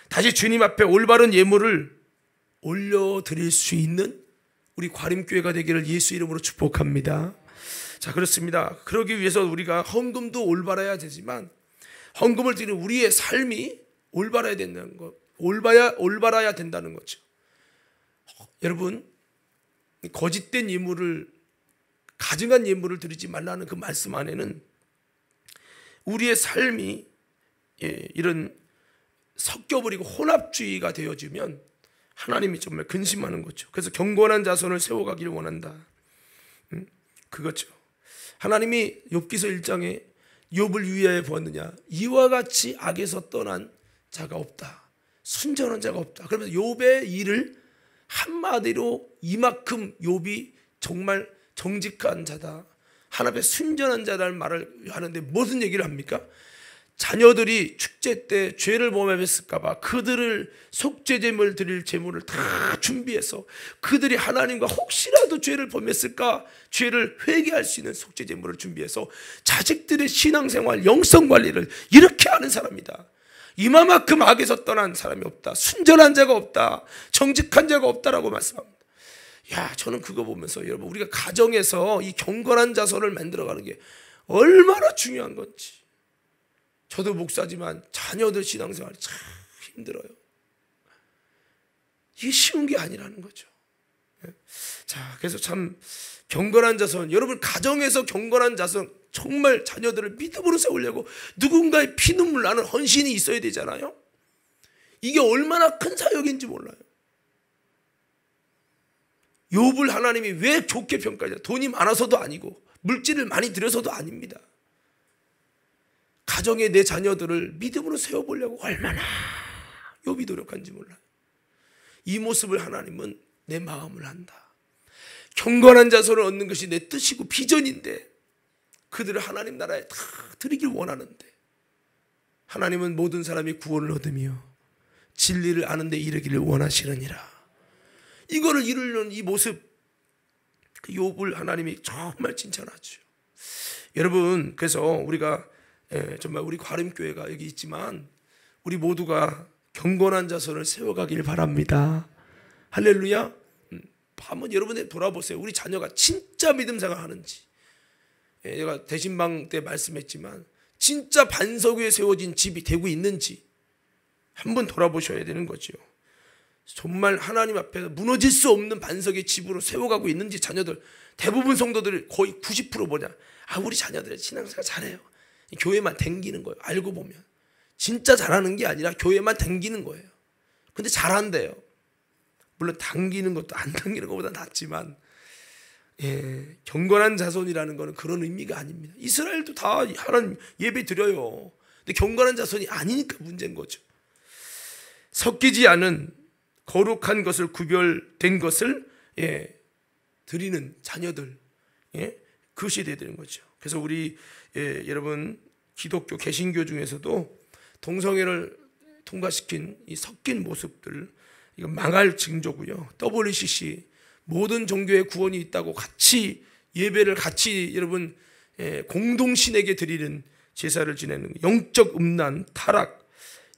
다시 주님 앞에 올바른 예물을 올려드릴 수 있는 우리 과림교회가 되기를 예수 이름으로 축복합니다. 자, 그렇습니다. 그러기 위해서 우리가 헌금도 올바라야 되지만, 헌금을 드리는 우리의 삶이 올바라야 된다는 것, 올바라야 된다는 거죠. 여러분, 거짓된 예물을, 가증한 예물을 드리지 말라는 그 말씀 안에는 우리의 삶이 이런 섞여버리고 혼합주의가 되어지면 하나님이 정말 근심하는 거죠. 그래서 경건한 자손을 세워가기를 원한다. 그거죠. 하나님이 욥기서 1장에 욥을 위하여 보았느냐, 이와 같이 악에서 떠난 자가 없다, 순전한 자가 없다. 그러면서 욥의 일을 한마디로 이만큼 욥이 정말 정직한 자다, 하나님의 순전한 자라는 말을 하는데 무슨 얘기를 합니까? 자녀들이 축제 때 죄를 범했을까 봐 그들을 속죄제물 드릴 제물을 다 준비해서 그들이 하나님과 혹시라도 죄를 범했을까 죄를 회개할 수 있는 속죄제물을 준비해서 자식들의 신앙생활 영성관리를 이렇게 하는 사람이다. 이마만큼 악에서 떠난 사람이 없다. 순전한 자가 없다. 정직한 자가 없다라고 말씀합니다. 야, 저는 그거 보면서 여러분, 우리가 가정에서 이 경건한 자손을 만들어가는 게 얼마나 중요한 건지. 저도 목사지만 자녀들 신앙생활이 참 힘들어요. 이게 쉬운 게 아니라는 거죠. 자, 그래서 참 경건한 자손, 여러분 가정에서 경건한 자손, 정말 자녀들을 믿음으로 세우려고 누군가의 피눈물 나는 헌신이 있어야 되잖아요. 이게 얼마나 큰 사역인지 몰라요. 욥을 하나님이 왜 좋게 평가하냐? 돈이 많아서도 아니고 물질을 많이 들여서도 아닙니다. 가정에 내 자녀들을 믿음으로 세워보려고 얼마나 욥이 노력한지 몰라요. 이 모습을 하나님은 내 마음을 안다. 경건한 자손을 얻는 것이 내 뜻이고 비전인데 그들을 하나님 나라에 다 드리길 원하는데 하나님은 모든 사람이 구원을 얻으며 진리를 아는 데 이르기를 원하시느니라. 이거를 이루려는 이 모습, 그 욥을 하나님이 정말 칭찬하죠. 여러분, 그래서 우리가 정말 우리 과림교회가 여기 있지만 우리 모두가 경건한 자손을 세워가길 바랍니다. 할렐루야. 한번 여러분들 돌아보세요. 우리 자녀가 진짜 믿음 생활하는지. 제가 대신방 때 말씀했지만 진짜 반석 위에 세워진 집이 되고 있는지 한번 돌아보셔야 되는 거죠. 정말 하나님 앞에서 무너질 수 없는 반석의 집으로 세워가고 있는지. 자녀들 대부분 성도들이 거의 90% 뭐냐, 우리 자녀들의 신앙생활 잘해요. 교회만 댕기는 거예요. 알고 보면 진짜 잘하는 게 아니라 교회만 댕기는 거예요. 근데 잘한대요. 물론 당기는 것도 안 당기는 것보다 낫지만 경건한 자손이라는 것은 그런 의미가 아닙니다. 이스라엘도 다 하나님 예배 드려요. 근데 경건한 자손이 아니니까 문제인 거죠. 섞이지 않은 거룩한 것을, 구별된 것을 드리는 자녀들, 그것이 되어야 되는 거죠. 그래서 우리 여러분 기독교 개신교 중에서도 동성애를 통과시킨 이 섞인 모습들, 이거 망할 징조고요. WCC 모든 종교의 구원이 있다고 같이 예배를 같이 여러분 공동신에게 드리는 제사를 지내는 영적 음란, 타락,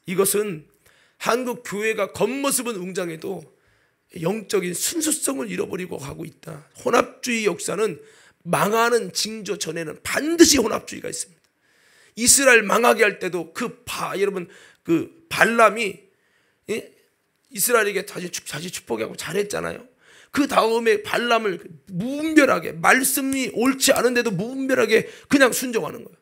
이것은 한국 교회가 겉모습은 웅장해도 영적인 순수성을 잃어버리고 가고 있다. 혼합주의 역사는 망하는 징조 전에는 반드시 혼합주의가 있습니다. 이스라엘 망하게 할 때도 여러분 그 발람이 이스라엘에게 다시 축복하고 잘했잖아요. 그 다음에 발람을 무분별하게, 말씀이 옳지 않은데도 무분별하게 그냥 순종하는 거예요.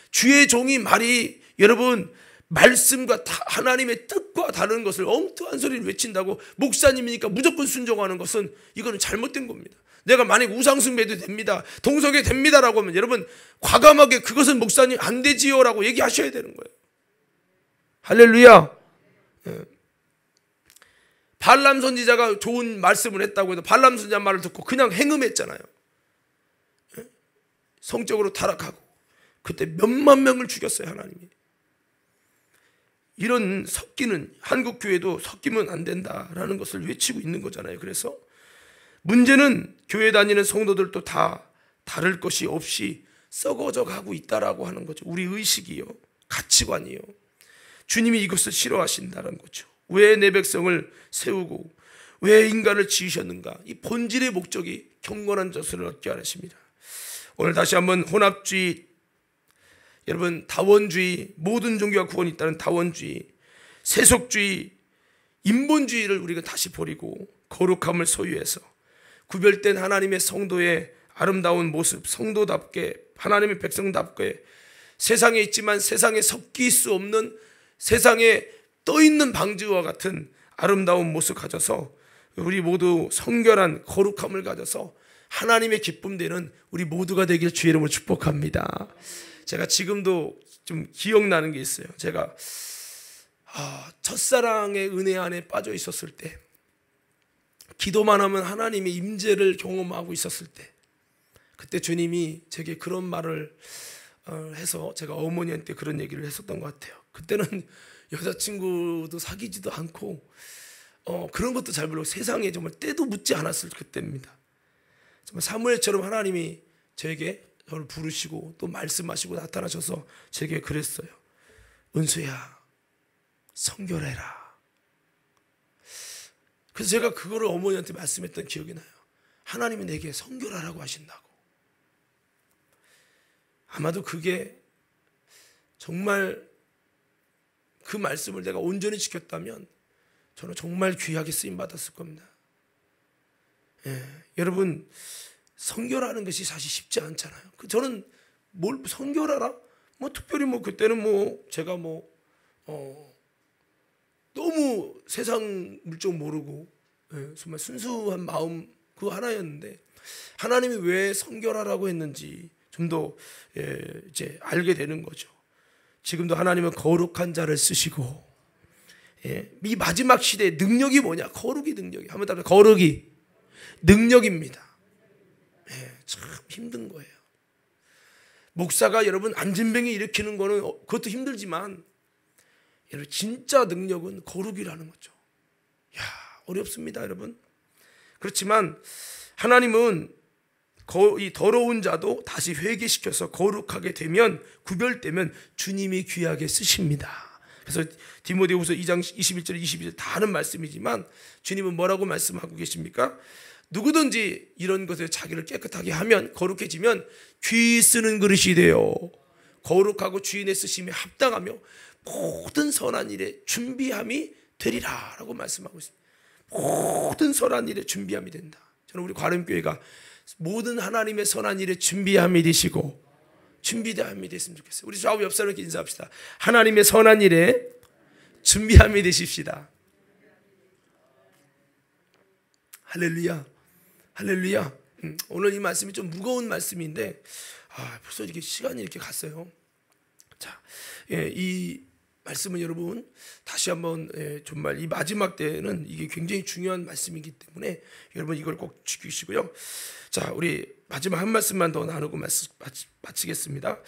주의 종이 말이 여러분 말씀과 하나님의 뜻과 다른 것을 엉뚱한 소리를 외친다고 목사님이니까 무조건 순종하는 것은 이거는 잘못된 겁니다. 내가 만약 우상숭배도 됩니다, 동성애 됩니다라고 하면 여러분 과감하게 그것은 목사님 안 되지요 라고 얘기하셔야 되는 거예요. 할렐루야. 발람 선지자가 좋은 말씀을 했다고 해도 발람 선지자 말을 듣고 그냥 행음했잖아요. 성적으로 타락하고 그때 몇만 명을 죽였어요 하나님이. 이런 섞이는, 한국 교회도 섞이면 안 된다라는 것을 외치고 있는 거잖아요. 그래서 문제는 교회 다니는 성도들도 다 다를 것이 없이 썩어져 가고 있다라고 하는 거죠. 우리 의식이요, 가치관이요. 주님이 이것을 싫어하신다는 거죠. 왜 내 백성을 세우고 왜 인간을 지으셨는가? 이 본질의 목적이 경건한 자손을 얻게 하십니다. 오늘 다시 한번 혼합주의, 여러분 다원주의, 모든 종교가 구원이 있다는 다원주의, 세속주의, 인본주의를 우리가 다시 버리고 거룩함을 소유해서 구별된 하나님의 성도의 아름다운 모습, 성도답게 하나님의 백성답게 세상에 있지만 세상에 섞일 수 없는, 세상에 떠있는 방주와 같은 아름다운 모습 가져서 우리 모두 성결한 거룩함을 가져서 하나님의 기쁨 되는 우리 모두가 되길 주의 이름으로 축복합니다. 제가 지금도 좀 기억나는 게 있어요. 제가 첫사랑의 은혜 안에 빠져 있었을 때, 기도만 하면 하나님의 임재를 경험하고 있었을 때, 그때 주님이 제게 그런 말을 해서 제가 어머니한테 그런 얘기를 했었던 것 같아요. 그때는 여자친구도 사귀지도 않고 그런 것도 잘 모르고 세상에 정말 때도 묻지 않았을 그때입니다. 정말 사무엘처럼 하나님이 저를 부르시고 또 말씀하시고 나타나셔서 제게 그랬어요. 은수야, 성결해라. 그래서 제가 그거를 어머니한테 말씀했던 기억이 나요. 하나님이 내게 성결하라고 하신다고. 아마도 그게 정말 그 말씀을 내가 온전히 지켰다면 저는 정말 귀하게 쓰임받았을 겁니다. 여러분, 성결하는 것이 사실 쉽지 않잖아요. 저는 뭘 성결하라? 특별히 그때는 제가 너무 세상 물정 모르고 정말 순수한 마음 그거 하나였는데 하나님이 왜 성결하라고 했는지 좀 더 이제 알게 되는 거죠. 지금도 하나님은 거룩한 자를 쓰시고 이 마지막 시대의 능력이 뭐냐? 거룩이 능력이. 한번 따라 거룩이 능력입니다. 참 힘든 거예요. 목사가 여러분 안진병이 일으키는 거는 그것도 힘들지만 여러분 진짜 능력은 거룩이라는 거죠. 어렵습니다, 여러분. 그렇지만 하나님은 이 더러운 자도 다시 회개시켜서 거룩하게 되면 구별되면 주님이 귀하게 쓰십니다. 그래서 디모데후서 2장 21절 22절 다 하는 말씀이지만 주님은 뭐라고 말씀하고 계십니까? 누구든지 이런 것에 자기를 깨끗하게 하면 거룩해지면 귀 쓰는 그릇이 되어 거룩하고 주인의 쓰심에 합당하며 모든 선한 일에 준비함이 되리라 라고 말씀하고 있습니다. 모든 선한 일에 준비함이 된다. 저는 우리 과림교회가 모든 하나님의 선한 일에 준비함이 되시고 준비함이 됐으면 좋겠어요. 우리 좌우 옆 사람에게 인사합시다. 하나님의 선한 일에 준비함이 되십시다. 할렐루야, 할렐루야. 오늘 이 말씀이 좀 무거운 말씀인데 벌써 이렇게 시간이 이렇게 갔어요. 자, 이 말씀은 여러분 다시 한번 정말 이 마지막 때는 이게 굉장히 중요한 말씀이기 때문에 여러분 이걸 꼭 지키시고요. 자, 우리 마지막 한 말씀만 더 나누고 마치겠습니다.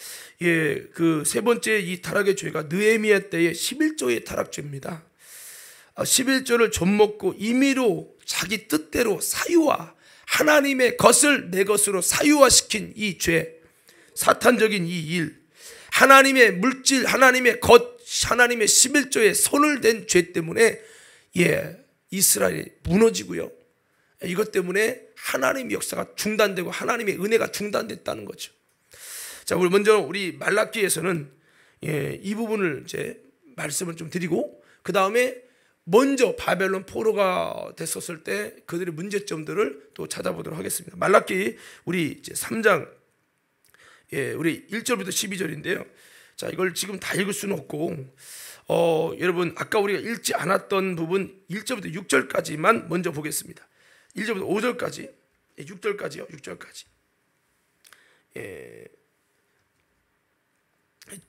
그 세 번째 이 타락의 죄가 느헤미야 때의 11조의 타락죄입니다. 11조를 좀먹고 임의로 자기 뜻대로 사유화, 하나님의 것을 내 것으로 사유화시킨 이 죄, 사탄적인 이 일, 하나님의 물질, 하나님의 것, 하나님의 11조에 손을 댄 죄 때문에 이스라엘이 무너지고요. 이것 때문에 하나님의 역사가 중단되고 하나님의 은혜가 중단됐다는 거죠. 자, 우리 먼저 우리 말라기에서는 이 부분을 이제 말씀을 좀 드리고 그 다음에 먼저 바벨론 포로가 됐었을 때 그들의 문제점들을 또 찾아보도록 하겠습니다. 말라기 우리 이제 3장 우리 1절부터 12절인데요. 자, 이걸 지금 다 읽을 수는 없고 여러분 아까 우리가 읽지 않았던 부분 1절부터 6절까지만 먼저 보겠습니다. 1절부터 5절까지 6절까지요. 6절까지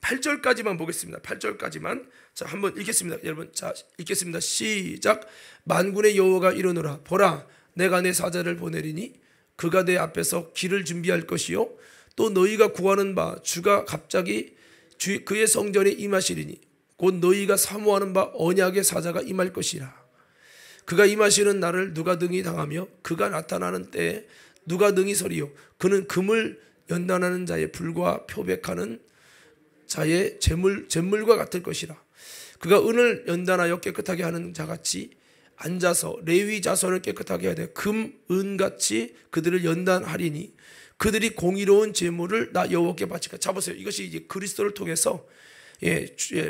8절까지만 보겠습니다. 8절까지만 자 한번 읽겠습니다. 여러분 자 읽겠습니다. 시작. 만군의 여호와가 이르노라 보라 내가 내 사자를 보내리니 그가 내 앞에서 길을 준비할 것이요 또 너희가 구하는 바 주가 갑자기 그의 성전에 임하시리니 곧 너희가 사모하는 바 언약의 사자가 임할 것이라. 그가 임하시는 날을 누가 등이 당하며 그가 나타나는 때에 누가 등이 서리요 그는 금을 연단하는 자의 불과 표백하는 자의 잿물과 같을 것이라. 그가 은을 연단하여 깨끗하게 하는 자같이 앉아서 레위 자손을 깨끗하게 하되 금, 은같이 그들을 연단하리니 그들이 공의로운 제물을 나 여호와께 바칠까. 자 보세요. 이것이 이제 그리스도를 통해서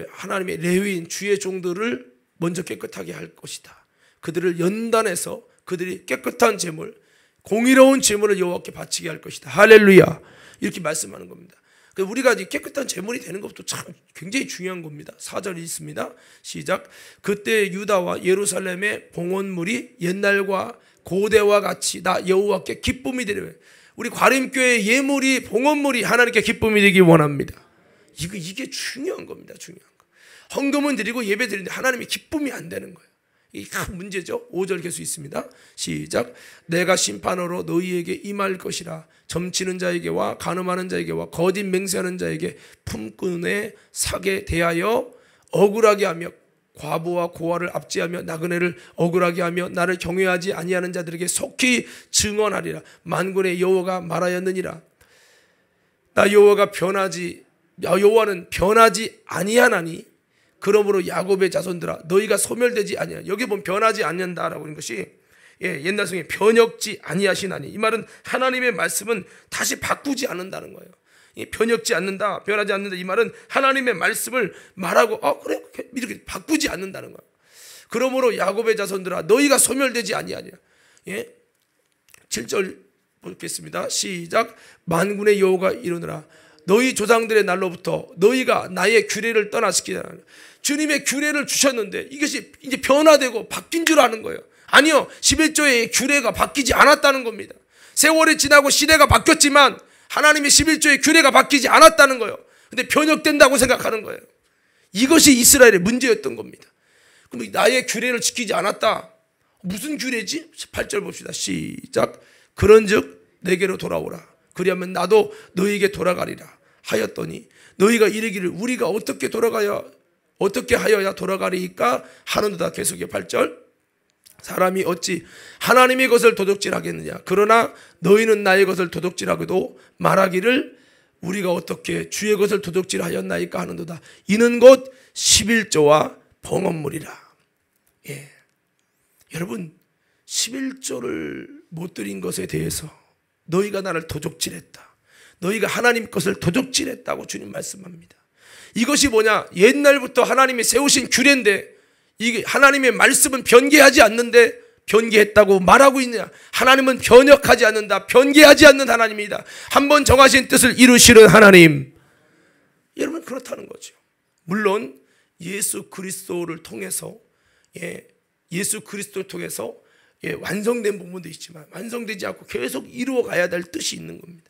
하나님의 레위인 주의 종들을 먼저 깨끗하게 할 것이다. 그들을 연단해서 그들이 깨끗한 제물, 공의로운 제물을 여호와께 바치게 할 것이다. 할렐루야. 이렇게 말씀하는 겁니다. 우리가 깨끗한 제물이 되는 것도 참 굉장히 중요한 겁니다. 4절이 있습니다. 시작. 그때 유다와 예루살렘의 봉헌물이 옛날과 고대와 같이 나 여호와께 기쁨이 되리라. 우리 과림교회의 예물이 봉헌물이 하나님께 기쁨이 되기 원합니다. 이게 중요한 겁니다. 중요한 거. 헌금은 드리고 예배 드리는데 하나님의 기쁨이 안 되는 거예요. 이 큰 문제죠. 5절 계속 있습니다. 시작. 내가 심판으로 너희에게 임할 것이라. 점치는 자에게와 간음하는 자에게와 거짓 맹세하는 자에게 품꾼의 사게 대하여 억울하게 하며 과부와 고아를 압제하며 나그네를 억울하게 하며 나를 경외하지 아니하는 자들에게 속히 증언하리라. 만군의 여호와가 말하였느니라. 나 여호와는 변하지 아니하나니 그러므로 야곱의 자손들아 너희가 소멸되지 아니하라. 여기 보면 변하지 않는다라고 하는 것이 옛날 성에 변혁지 아니하시나니, 이 말은 하나님의 말씀은 다시 바꾸지 않는다는 거예요. 변혁지 않는다, 변하지 않는다, 이 말은 하나님의 말씀을 말하고 그래 이렇게 바꾸지 않는다는 거예요. 그러므로 야곱의 자손들아 너희가 소멸되지 아니하니라. 7절 보겠습니다. 시작. 만군의 여호와가 이르노라. 너희 조상들의 날로부터 너희가 나의 규례를 떠나시키라. 주님의 규례를 주셨는데 이것이 이제 변화되고 바뀐 줄 아는 거예요. 아니요, 11조의 규례가 바뀌지 않았다는 겁니다. 세월이 지나고 시대가 바뀌었지만 하나님의 11조의 규례가 바뀌지 않았다는 거예요. 근데 변혁된다고 생각하는 거예요. 이것이 이스라엘의 문제였던 겁니다. 그럼 나의 규례를 지키지 않았다. 무슨 규례지? 8절 봅시다. 시작. 그런즉 내게로 돌아오라. 그리하면 나도 너희에게 돌아가리라 하였더니 너희가 이르기를 우리가 어떻게 하여야 돌아가리까 하는도다. 계속해 8절. 사람이 어찌 하나님의 것을 도둑질하겠느냐. 그러나 너희는 나의 것을 도둑질하고도 말하기를 우리가 어떻게 주의 것을 도둑질하였나이까 하는도다. 이는 곧 11조와 봉헌물이라. 여러분, 11조를 못 드린 것에 대해서 너희가 나를 도둑질했다, 너희가 하나님 것을 도둑질했다고 주님 말씀합니다. 이것이 뭐냐? 옛날부터 하나님이 세우신 규례인데 이게 하나님의 말씀은 변개하지 않는데 변개했다고 말하고 있느냐? 하나님은 변혁하지 않는다, 변개하지 않는 하나님이다. 한번 정하신 뜻을 이루시는 하나님. 여러분, 그렇다는 거죠. 물론 예수 그리스도를 통해서 완성된 부분도 있지만 완성되지 않고 계속 이루어가야 될 뜻이 있는 겁니다.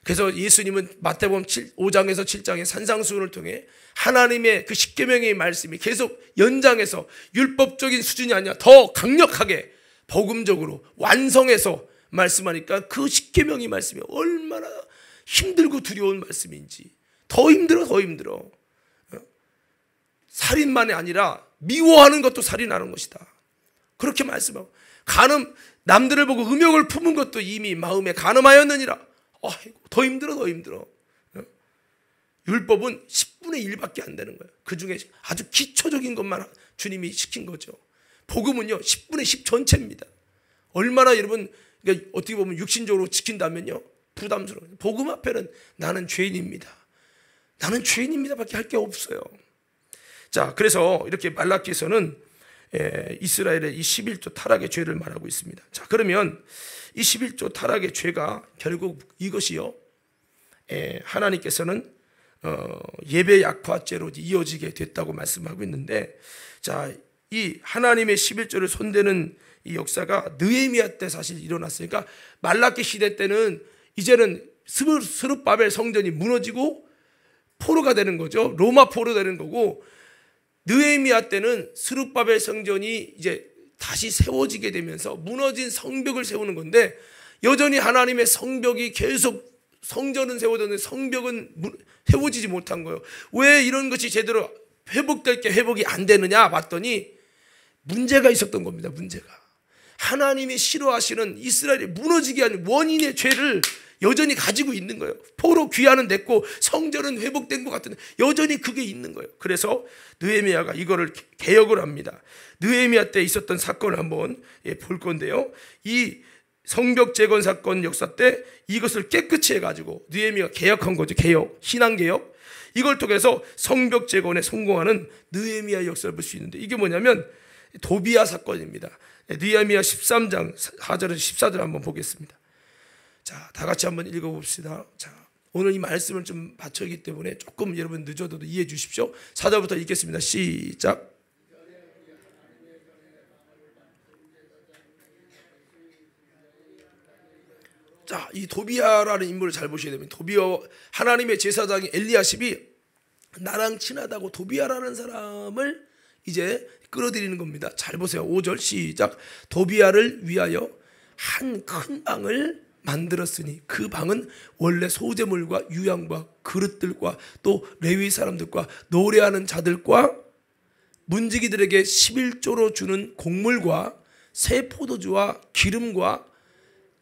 그래서 예수님은 마태복음 5장에서 7장의 산상수훈을 통해 하나님의 그 십계명의 말씀이 계속 연장해서 율법적인 수준이 아니라 더 강력하게 복음적으로 완성해서 말씀하니까 그 십계명의 말씀이 얼마나 힘들고 두려운 말씀인지, 더 힘들어. 살인만이 아니라 미워하는 것도 살인하는 것이다, 그렇게 말씀하고, 남들을 보고 음욕을 품은 것도 이미 마음에 간음하였느니라. 더 힘들어. 율법은 10분의 1밖에 안 되는 거예요. 그 중에 아주 기초적인 것만 주님이 시킨 거죠. 복음은요 10분의 10 전체입니다. 얼마나 여러분, 그러니까 어떻게 보면 육신적으로 지킨다면요 부담스러워요. 복음 앞에는 나는 죄인입니다 밖에 할 게 없어요. 자, 그래서 이렇게 말라기에서는 이스라엘의 이 11조 타락의 죄를 말하고 있습니다. 자, 그러면 이 11조 타락의 죄가 결국 이것이요, 하나님께서는 예배 약화죄로 이어지게 됐다고 말씀하고 있는데, 자, 이 하나님의 11조를 손대는 이 역사가 느헤미야 때 사실 일어났으니까 말라기 시대 때는 이제는 스룹바벨 성전이 무너지고 포로가 되는 거죠. 로마 포로 되는 거고, 느헤미야 때는 스룹바벨 성전이 이제 다시 세워지게 되면서 무너진 성벽을 세우는 건데, 여전히 하나님의 성벽이 계속, 성전은 세워졌는데 성벽은 세워지지 못한 거예요. 왜 이런 것이 제대로 회복될 게 회복이 안 되느냐 봤더니 문제가 있었던 겁니다. 문제가, 하나님이 싫어하시는 이스라엘이 무너지게 하는 원인의 죄를 여전히 가지고 있는 거예요. 포로 귀환은 됐고 성전은 회복된 것 같은데 여전히 그게 있는 거예요. 그래서 느헤미야가 이거를 개혁을 합니다. 느헤미야 때 있었던 사건을 한번 볼 건데요, 이 성벽 재건 사건 역사 때 이것을 깨끗이 해가지고 느헤미야가 개혁한 거죠. 개혁, 신앙개혁. 이걸 통해서 성벽 재건에 성공하는 느헤미야 역사를 볼 수 있는데, 이게 뭐냐면 도비야 사건입니다. 느헤미야 13장 4절에서 14절 한번 보겠습니다. 자, 다 같이 한번 읽어봅시다. 자, 오늘 이 말씀을 좀 맞춰있기 때문에 조금 여러분 늦어도 이해해 주십시오. 4절부터 읽겠습니다. 시작. 자, 이 도비야라는 인물을 잘 보셔야 됩니다. 도비야, 하나님의 제사장인 엘리야십이 나랑 친하다고 도비야라는 사람을 이제 끌어들이는 겁니다. 잘 보세요. 5절 시작. 도비아를 위하여 한 큰 방을 만들었으니 그 방은 원래 소재물과 유향과 그릇들과 또 레위 사람들과 노래하는 자들과 문지기들에게 11조로 주는 곡물과 새 포도주와 기름과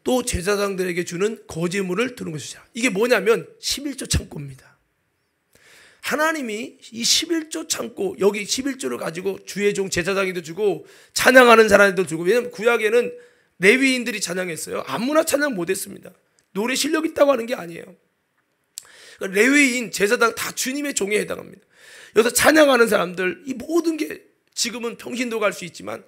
또 제사장들에게 주는 거제물을 두는 것이다. 이게 뭐냐면 11조 창고입니다. 하나님이 이 11조 창고, 여기 11조를 가지고 주의 종 제사장에도 주고 찬양하는 사람에도 주고, 왜냐하면 구약에는 레위인들이 찬양했어요. 아무나 찬양 못했습니다. 노래 실력 있다고 하는 게 아니에요. 그러니까 레위인, 제사장 다 주님의 종에 해당합니다. 여기서 찬양하는 사람들, 이 모든 게 지금은 평신도 갈 수 있지만,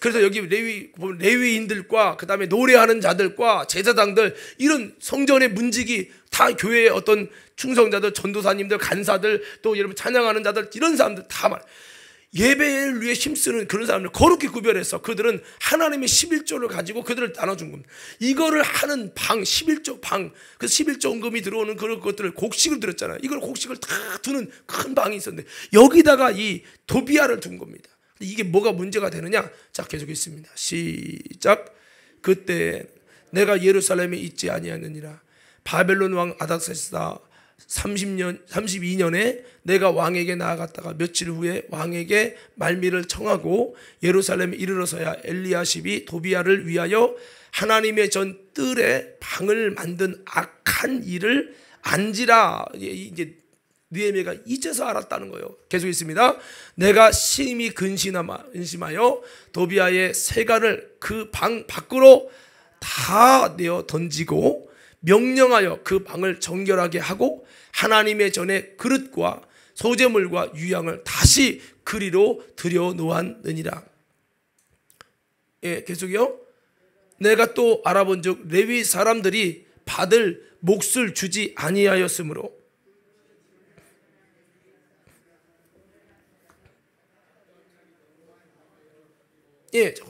그래서 여기 레위인들과 그 다음에 노래하는 자들과 제사장들, 이런 성전의 문지기, 다 교회의 어떤 충성자들, 전도사님들, 간사들, 또 여러분 찬양하는 자들, 이런 사람들 다 말. 예배를 위해 힘쓰는 그런 사람들 거룩히 구별해서 그들은 하나님의 11조를 가지고 그들을 나눠준 겁니다. 이거를 하는 방, 11조 방, 그 11조 헌금이 들어오는 그런 것들을 곡식을 들었잖아요. 이걸 곡식을 다 두는 큰 방이 있었는데 여기다가 이 도비아를 둔 겁니다. 이게 뭐가 문제가 되느냐? 자, 계속 있습니다. 시작. 그때 내가 예루살렘에 있지 아니하느니라. 바벨론 왕 아닥사스다 32년에 내가 왕에게 나아갔다가 며칠 후에 왕에게 말미를 청하고 예루살렘에 이르러서야 엘리야십이 도비아를 위하여 하나님의 전 뜰에 방을 만든 악한 일을 안지라. 이제 느헤미야가 이제서 알았다는 거예요. 계속 있습니다. 내가 심히 근심하여 도비아의 세간을 그 방 밖으로 다 내어 던지고 명령하여 그 방을 정결하게 하고 하나님의 전에 그릇과 소재물과 유향을 다시 그리로 들여 놓았느니라. 계속요. 내가 또 알아본즉 레위 사람들이 받을 몫을 주지 아니하였으므로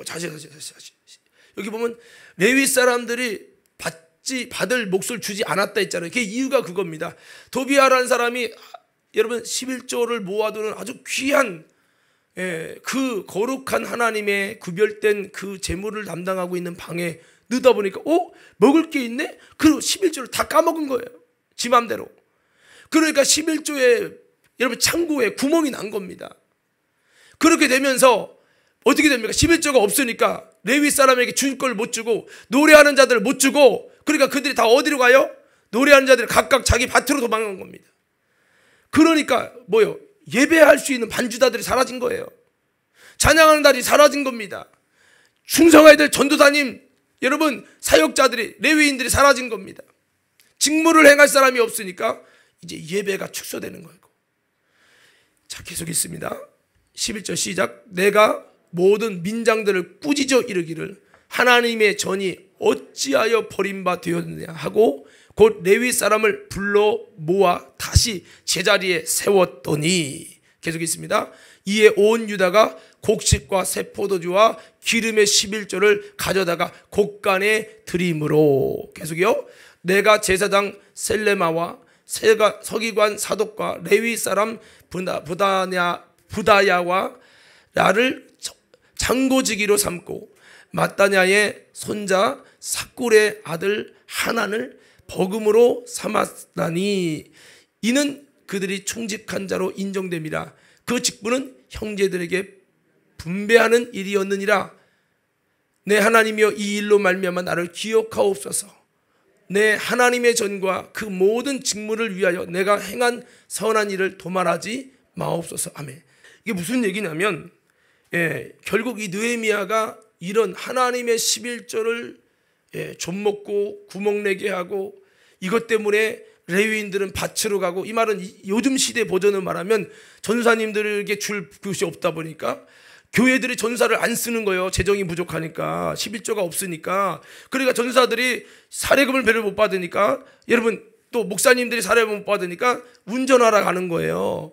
다시. 여기 보면 레위 사람들이 받을 몫을 주지 않았다 했잖아요. 그 이유가 그겁니다. 도비아라는 사람이 여러분 11조를 모아두는 아주 귀한 그 거룩한 하나님의 구별된 그 재물을 담당하고 있는 방에 넣다 보니까 먹을 게 있네? 그 11조를 다 까먹은 거예요. 지 맘대로. 그러니까 11조에 여러분 창고에 구멍이 난 겁니다. 그렇게 되면서 어떻게 됩니까? 11조가 없으니까 레위 사람에게 줄 걸 못 주고 노래하는 자들을 못 주고, 그러니까 그들이 다 어디로 가요? 노래하는 자들이 각각 자기 밭으로 도망간 겁니다. 그러니까 뭐요? 예배할 수 있는 반주자들이 사라진 거예요. 찬양하는 자들이 사라진 겁니다. 충성해야 될 전도사님, 여러분 사역자들이, 레위인들이 사라진 겁니다. 직무를 행할 사람이 없으니까 이제 예배가 축소되는 거예요. 자, 계속 있습니다. 11절 시작. 내가 모든 민장들을 꾸짖어 이르기를 하나님의 전이 어찌하여 버림바 되었느냐 하고 곧 레위 사람을 불러 모아 다시 제자리에 세웠더니, 계속 있습니다. 이에 온 유다가 곡식과 새 포도주와 기름의 11조를 가져다가 곡간에 드림으로, 계속이요. 내가 제사장 셀레마와 서기관 사독과 레위 사람 부다야와 나를 장고지기로 삼고 마따냐의 손자 삭굴의 아들 하난을 버금으로 삼았다니 이는 그들이 충직한 자로 인정됨이라. 그 직분은 형제들에게 분배하는 일이었느니라. 내 하나님이여 이 일로 말미암아 나를 기억하옵소서. 내 하나님의 전과 그 모든 직무를 위하여 내가 행한 선한 일을 도말하지 마옵소서. 아멘. 이게 무슨 얘기냐면 결국 이 느헤미야가 이런 하나님의 11조를 좀 먹고 구멍 내게 하고 이것 때문에 레위인들은 밭으로 가고, 이 말은 요즘 시대 버전을 말하면 전사님들에게 줄 것이 없다 보니까 교회들이 전사를 안 쓰는 거예요. 재정이 부족하니까, 11조가 없으니까. 그러니까 전사들이 사례금을 배를 못 받으니까, 여러분 또 목사님들이 사례금을 못 받으니까 운전하러 가는 거예요.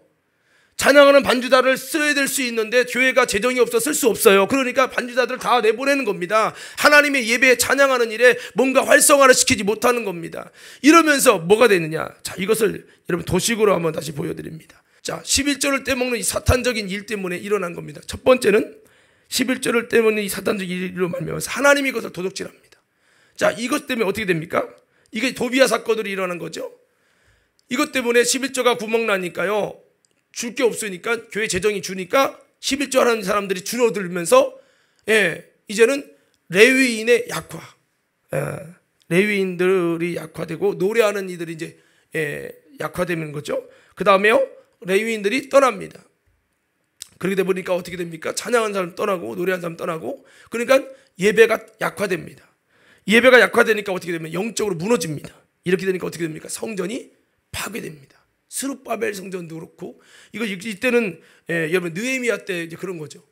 찬양하는 반주자를 써야 될 수 있는데 교회가 재정이 없어 쓸 수 없어요. 그러니까 반주자들을 다 내보내는 겁니다. 하나님의 예배에 찬양하는 일에 뭔가 활성화를 시키지 못하는 겁니다. 이러면서 뭐가 되느냐? 자, 이것을 여러분 도식으로 한번 다시 보여드립니다. 자, 11조를 떼먹는 이 사탄적인 일 때문에 일어난 겁니다. 첫 번째는 11조를 떼먹는 이 사탄적인 일로 말미암아서 하나님이 그것을 도둑질합니다. 자, 이것 때문에 어떻게 됩니까? 이게 도비야 사건으로 일어난 거죠. 이것 때문에 11조가 구멍나니까요, 줄 게 없으니까 교회 재정이 주니까 11조 하는 사람들이 줄어들면서 이제는 레위인의 약화, 레위인들이 약화되고 노래하는 이들이 이제 약화되는 거죠. 그 다음에요, 레위인들이 떠납니다. 그렇게 돼 보니까 어떻게 됩니까? 찬양하는 사람 떠나고 노래하는 사람 떠나고, 그러니까 예배가 약화됩니다. 예배가 약화되니까 어떻게 되면 영적으로 무너집니다. 이렇게 되니까 어떻게 됩니까? 성전이 파괴됩니다. 스룹바벨 성전도 그렇고, 이때는 여러분 느헤미야 때 이제 그런 거죠.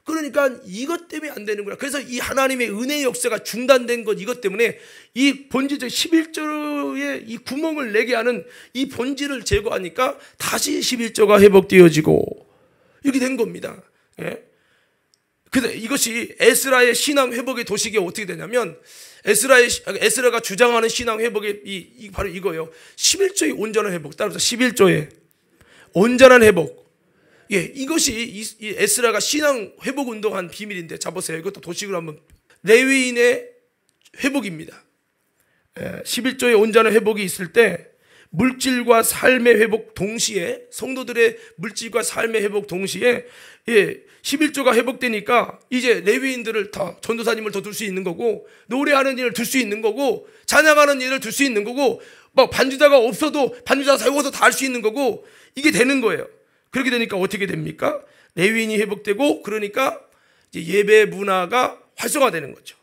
그러니까 이것 때문에 안 되는 거야. 그래서 이 하나님의 은혜의 역사가 중단된 것, 이것 때문에 이 본질적 11조의 이 구멍을 내게 하는 이 본질을 제거하니까 다시 11조가 회복되어지고 이렇게 된 겁니다. 근데 이것이 에스라의 신앙 회복의 도식이 어떻게 되냐면, 에스라가 주장하는 신앙 회복의 바로 이거예요. 11조의 온전한 회복. 따라서 11조의 온전한 회복. 이것이 이 에스라가 신앙 회복 운동한 비밀인데, 잡으세요. 이것도 도식으로 한번. 레위인의 회복입니다. 11조의 온전한 회복이 있을 때 물질과 삶의 회복 동시에, 성도들의 물질과 삶의 회복 동시에 11조가 회복되니까 이제 레위인들을 다, 전도사님을 더 둘 수 있는 거고, 노래하는 일을 둘 수 있는 거고, 찬양하는 일을 둘 수 있는 거고, 막 반주자가 없어도 반주자 세워서 다 할 수 있는 거고, 이게 되는 거예요. 그렇게 되니까 어떻게 됩니까? 레위인이 회복되고, 그러니까 이제 예배 문화가 활성화되는 거죠.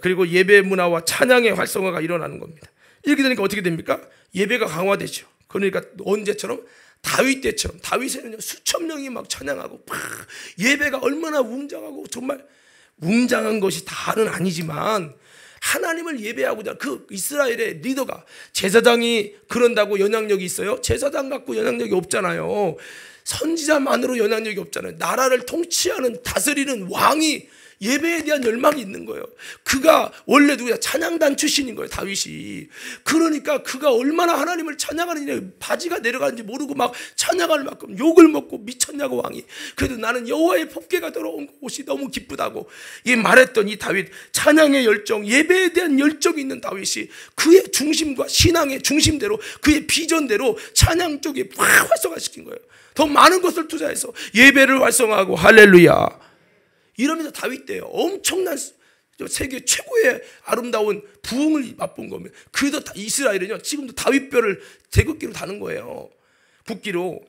그리고 예배 문화와 찬양의 활성화가 일어나는 겁니다. 이렇게 되니까 어떻게 됩니까? 예배가 강화되죠. 그러니까 언제처럼? 다윗 때처럼. 다윗에는 수천 명이 막 찬양하고 예배가 얼마나 웅장하고, 정말 웅장한 것이 다는 아니지만 하나님을 예배하고자 그 이스라엘의 리더가, 제사장이 그런다고 영향력이 있어요? 제사장 갖고 영향력이 없잖아요. 선지자만으로 영향력이 없잖아요. 나라를 통치하는, 다스리는 왕이 예배에 대한 열망이 있는 거예요. 그가 원래 누구야? 찬양단 출신인 거예요, 다윗이. 그러니까 그가 얼마나 하나님을 찬양하느냐, 바지가 내려가는지 모르고 막 찬양할 만큼 욕을 먹고 미쳤냐고, 왕이. 그래도 나는 여호와의 법궤가 들어온 곳이 너무 기쁘다고 말했던 이 다윗, 찬양의 열정, 예배에 대한 열정이 있는 다윗이 그의 중심과 신앙의 중심대로, 그의 비전대로 찬양 쪽에 확 활성화시킨 거예요. 더 많은 것을 투자해서 예배를 활성화하고, 할렐루야. 이러면서 다윗 때요, 엄청난 세계 최고의 아름다운 부흥을 맛본 겁니다. 그래도 이스라엘은요, 지금도 다윗뼈를 태극기로 다는 거예요, 국기로.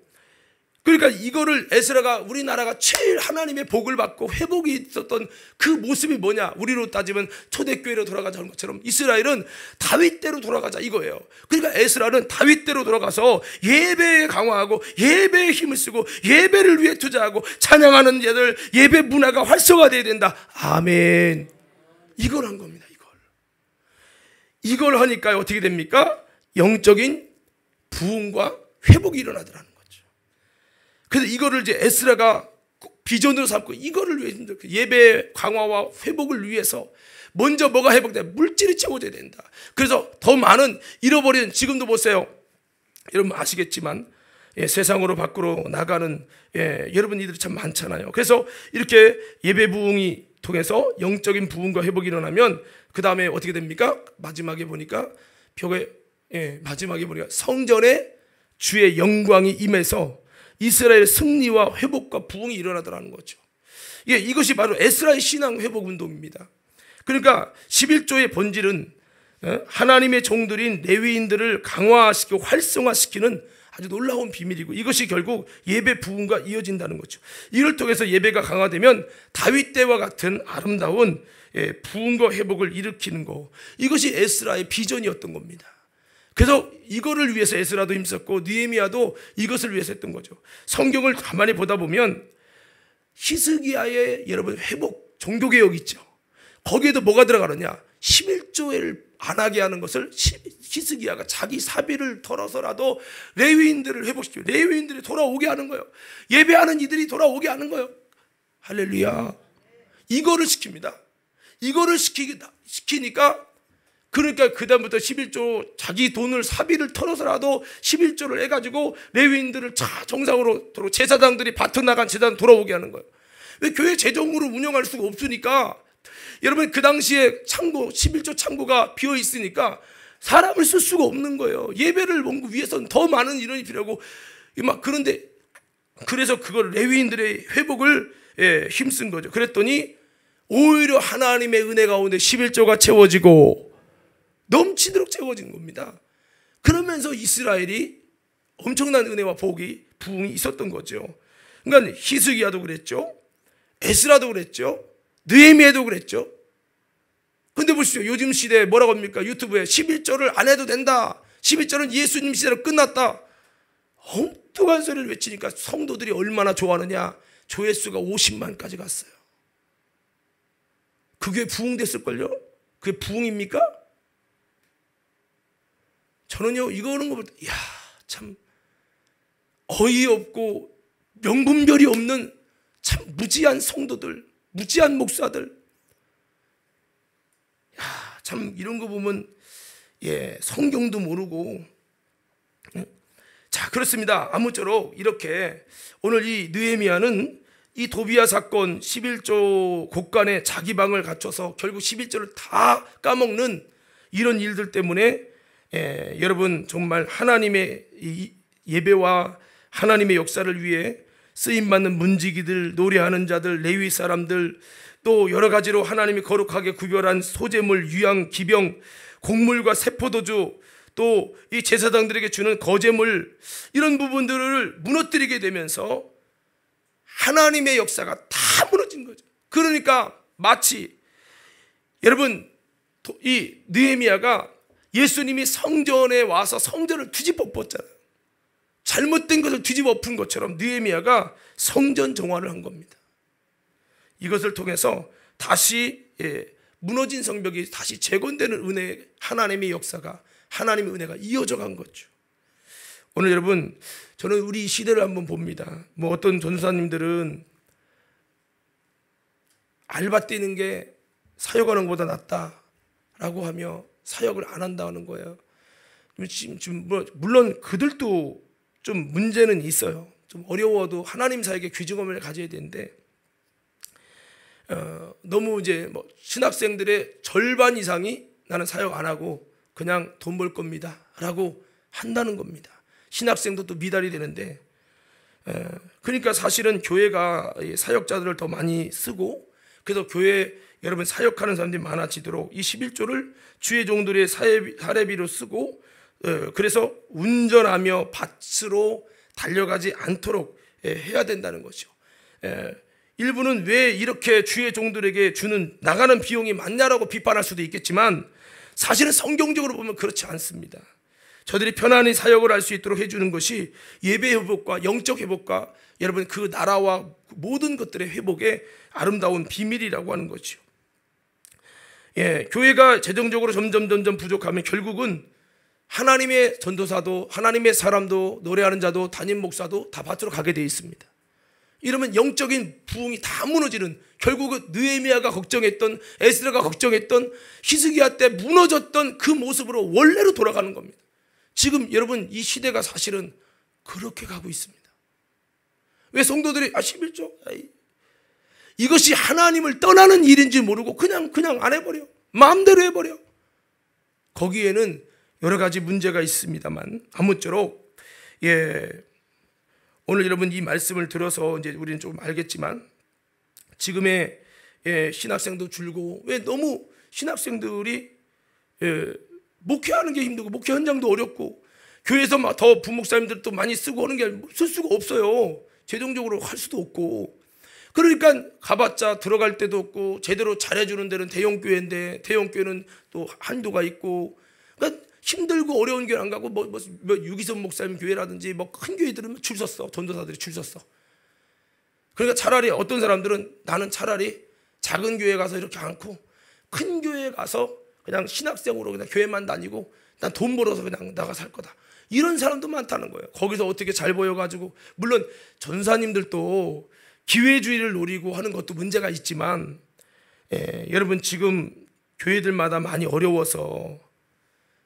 그러니까 이거를 에스라가, 우리나라가 제일 하나님의 복을 받고 회복이 있었던 그 모습이 뭐냐? 우리로 따지면 초대교회로 돌아가자는 것처럼 이스라엘은 다윗대로 돌아가자 이거예요. 그러니까 에스라는 다윗대로 돌아가서 예배에 강화하고, 예배에 힘을 쓰고, 예배를 위해 투자하고, 찬양하는 얘들 예배 문화가 활성화되어야 된다. 아멘. 이걸 한 겁니다. 이걸 하니까 어떻게 됩니까? 영적인 부흥과 회복이 일어나더라는 거죠. 그래서 이거를 이제 에스라가 비전으로 삼고, 이거를 위해 예배 강화와 회복을 위해서 먼저 뭐가 회복돼? 물질이 채워져야 된다. 그래서 더 많은 잃어버린, 지금도 보세요, 여러분 아시겠지만 세상으로 밖으로 나가는 여러분 이들이 참 많잖아요. 그래서 이렇게 예배 부흥이 통해서 영적인 부흥과 회복이 일어나면 그 다음에 어떻게 됩니까? 마지막에 보니까 마지막에 보니까 성전에 주의 영광이 임해서 이스라엘의 승리와 회복과 부흥이 일어나더라는 거죠. 이것이 바로 에스라의 신앙 회복 운동입니다. 그러니까 11조의 본질은 하나님의 종들인 레위인들을 강화시키고 활성화시키는 아주 놀라운 비밀이고, 이것이 결국 예배 부흥과 이어진다는 거죠. 이를 통해서 예배가 강화되면 다윗 때와 같은 아름다운 부흥과 회복을 일으키는 거, 이것이 에스라의 비전이었던 겁니다. 그래서 이거를 위해서 에스라도 힘썼고 느헤미야도 이것을 위해서 했던 거죠. 성경을 가만히 보다 보면 히스기야의 여러분 회복 종교개혁 있죠. 거기에도 뭐가 들어가느냐? 11조를 안 하게 하는 것을 히스기야가 자기 사비를 털어서라도 레위인들을 회복시키고, 레위인들이 돌아오게 하는 거예요. 예배하는 이들이 돌아오게 하는 거예요. 할렐루야. 이거를 시킵니다. 이거를 시키니까 그러니까 그다음부터 11조 자기 돈을 사비를 털어서라도 11조를 해가지고 레위인들을 정상으로 제사장들이 밭에 나간 제사장 돌아오게 하는 거예요. 왜? 교회 재정으로 운영할 수가 없으니까. 여러분 그 당시에 창고 11조 창고가 비어 있으니까 사람을 쓸 수가 없는 거예요. 예배를 먹기 위해서는 더 많은 인원이 필요하고 막 그런데 그래서 그걸 레위인들의 회복을 힘쓴 거죠. 그랬더니 오히려 하나님의 은혜 가운데 11조가 채워지고 넘치도록 채워진 겁니다. 그러면서 이스라엘이 엄청난 은혜와 복이 부흥이 있었던 거죠. 그러니까 히스기야도 그랬죠. 에스라도 그랬죠. 느헤미야도 그랬죠. 근데 보십시오. 요즘 시대에 뭐라고 합니까? 유튜브에 11조를 안 해도 된다. 11조는 예수님 시대로 끝났다. 엉뚱한 소리를 외치니까 성도들이 얼마나 좋아하느냐. 조회수가 50만까지 갔어요. 그게 부흥됐을걸요? 그게 부흥입니까? 저는요 이거는 거 볼 때 참 어이없고 명분별이 없는 참 무지한 성도들, 무지한 목사들, 참 이런 거 보면 성경도 모르고. 자, 그렇습니다. 아무쪼록 이렇게 오늘 이 느헤미야는 이 도비야 사건 11조 곳간에 자기 방을 갖춰서 결국 11조를 다 까먹는 이런 일들 때문에 여러분 정말 하나님의 예배와 하나님의 역사를 위해 쓰임받는 문지기들, 노래하는 자들, 레위 사람들, 또 여러 가지로 하나님이 거룩하게 구별한 소재물, 유향, 기병, 곡물과 세포도주, 또 이 제사장들에게 주는 거제물, 이런 부분들을 무너뜨리게 되면서 하나님의 역사가 다 무너진 거죠. 그러니까 마치 여러분 이 느헤미야가 예수님이 성전에 와서 성전을 뒤집어 엎었잖아요. 잘못된 것을 뒤집어 엎은 것처럼 느헤미야가 성전 정화를 한 겁니다. 이것을 통해서 다시 무너진 성벽이 다시 재건되는 은혜, 하나님의 역사가, 하나님의 은혜가 이어져 간 거죠. 오늘 여러분 저는 우리 시대를 한번 봅니다. 뭐 어떤 전도사님들은 알바 뛰는 게 사역하는 것보다 낫다라고 하며 사역을 안 한다는 거예요. 지금 물론 그들도 좀 문제는 있어요. 좀 어려워도 하나님 사역에 귀중함을 가져야 되는데 너무 이제 뭐 신학생들의 절반 이상이 나는 사역 안 하고 그냥 돈 벌 겁니다라고 한다는 겁니다. 신학생도 또 미달이 되는데, 그러니까 사실은 교회가 사역자들을 더 많이 쓰고, 그래서 교회 여러분 사역하는 사람들이 많아지도록 이 11조를 주의 종들의 사례비로 쓰고, 그래서 운전하며 밭으로 달려가지 않도록 해야 된다는 거죠. 일부는 왜 이렇게 주의 종들에게 주는 나가는 비용이 많냐라고 비판할 수도 있겠지만 사실은 성경적으로 보면 그렇지 않습니다. 저들이 편안히 사역을 할 수 있도록 해주는 것이 예배 회복과 영적 회복과 여러분 그 나라와 모든 것들의 회복의 아름다운 비밀이라고 하는 거죠. 교회가 재정적으로 점점 부족하면 결국은 하나님의 전도사도, 하나님의 사람도, 노래하는 자도, 담임 목사도 다 밭으로 가게 되어 있습니다. 이러면 영적인 부흥이 다 무너지는, 결국은 느헤미야가 걱정했던, 에스라가 걱정했던, 히스기야 때 무너졌던 그 모습으로 원래로 돌아가는 겁니다. 지금 여러분 이 시대가 사실은 그렇게 가고 있습니다. 왜 성도들이 11조 이것이 하나님을 떠나는 일인지 모르고 그냥 안 해버려, 마음대로 해버려. 거기에는 여러 가지 문제가 있습니다만 아무쪼록 오늘 여러분 이 말씀을 들어서 이제 우리는 좀 알겠지만 지금의 신학생도 줄고, 왜 너무 신학생들이 목회하는 게 힘들고 목회 현장도 어렵고 교회에서 막 더 부목사님들도 많이 쓰고 하는 게 쓸 수가 없어요. 재정적으로 할 수도 없고. 그러니까 가봤자 들어갈 데도 없고, 제대로 잘해주는 데는 대형교회인데 대형교회는 또 한도가 있고, 그러니까 힘들고 어려운 교회 안 가고 뭐 유기선 목사님 교회라든지 뭐 큰 교회들은 줄 섰어. 전도사들이 줄 섰어. 그러니까 차라리 어떤 사람들은 나는 차라리 작은 교회 가서 이렇게 않고 큰 교회 가서 그냥 신학생으로 그냥 교회만 다니고 난 돈 벌어서 그냥 나가 살 거다. 이런 사람도 많다는 거예요. 거기서 어떻게 잘 보여가지고, 물론 전사님들도 기회주의를 노리고 하는 것도 문제가 있지만 여러분 지금 교회들마다 많이 어려워서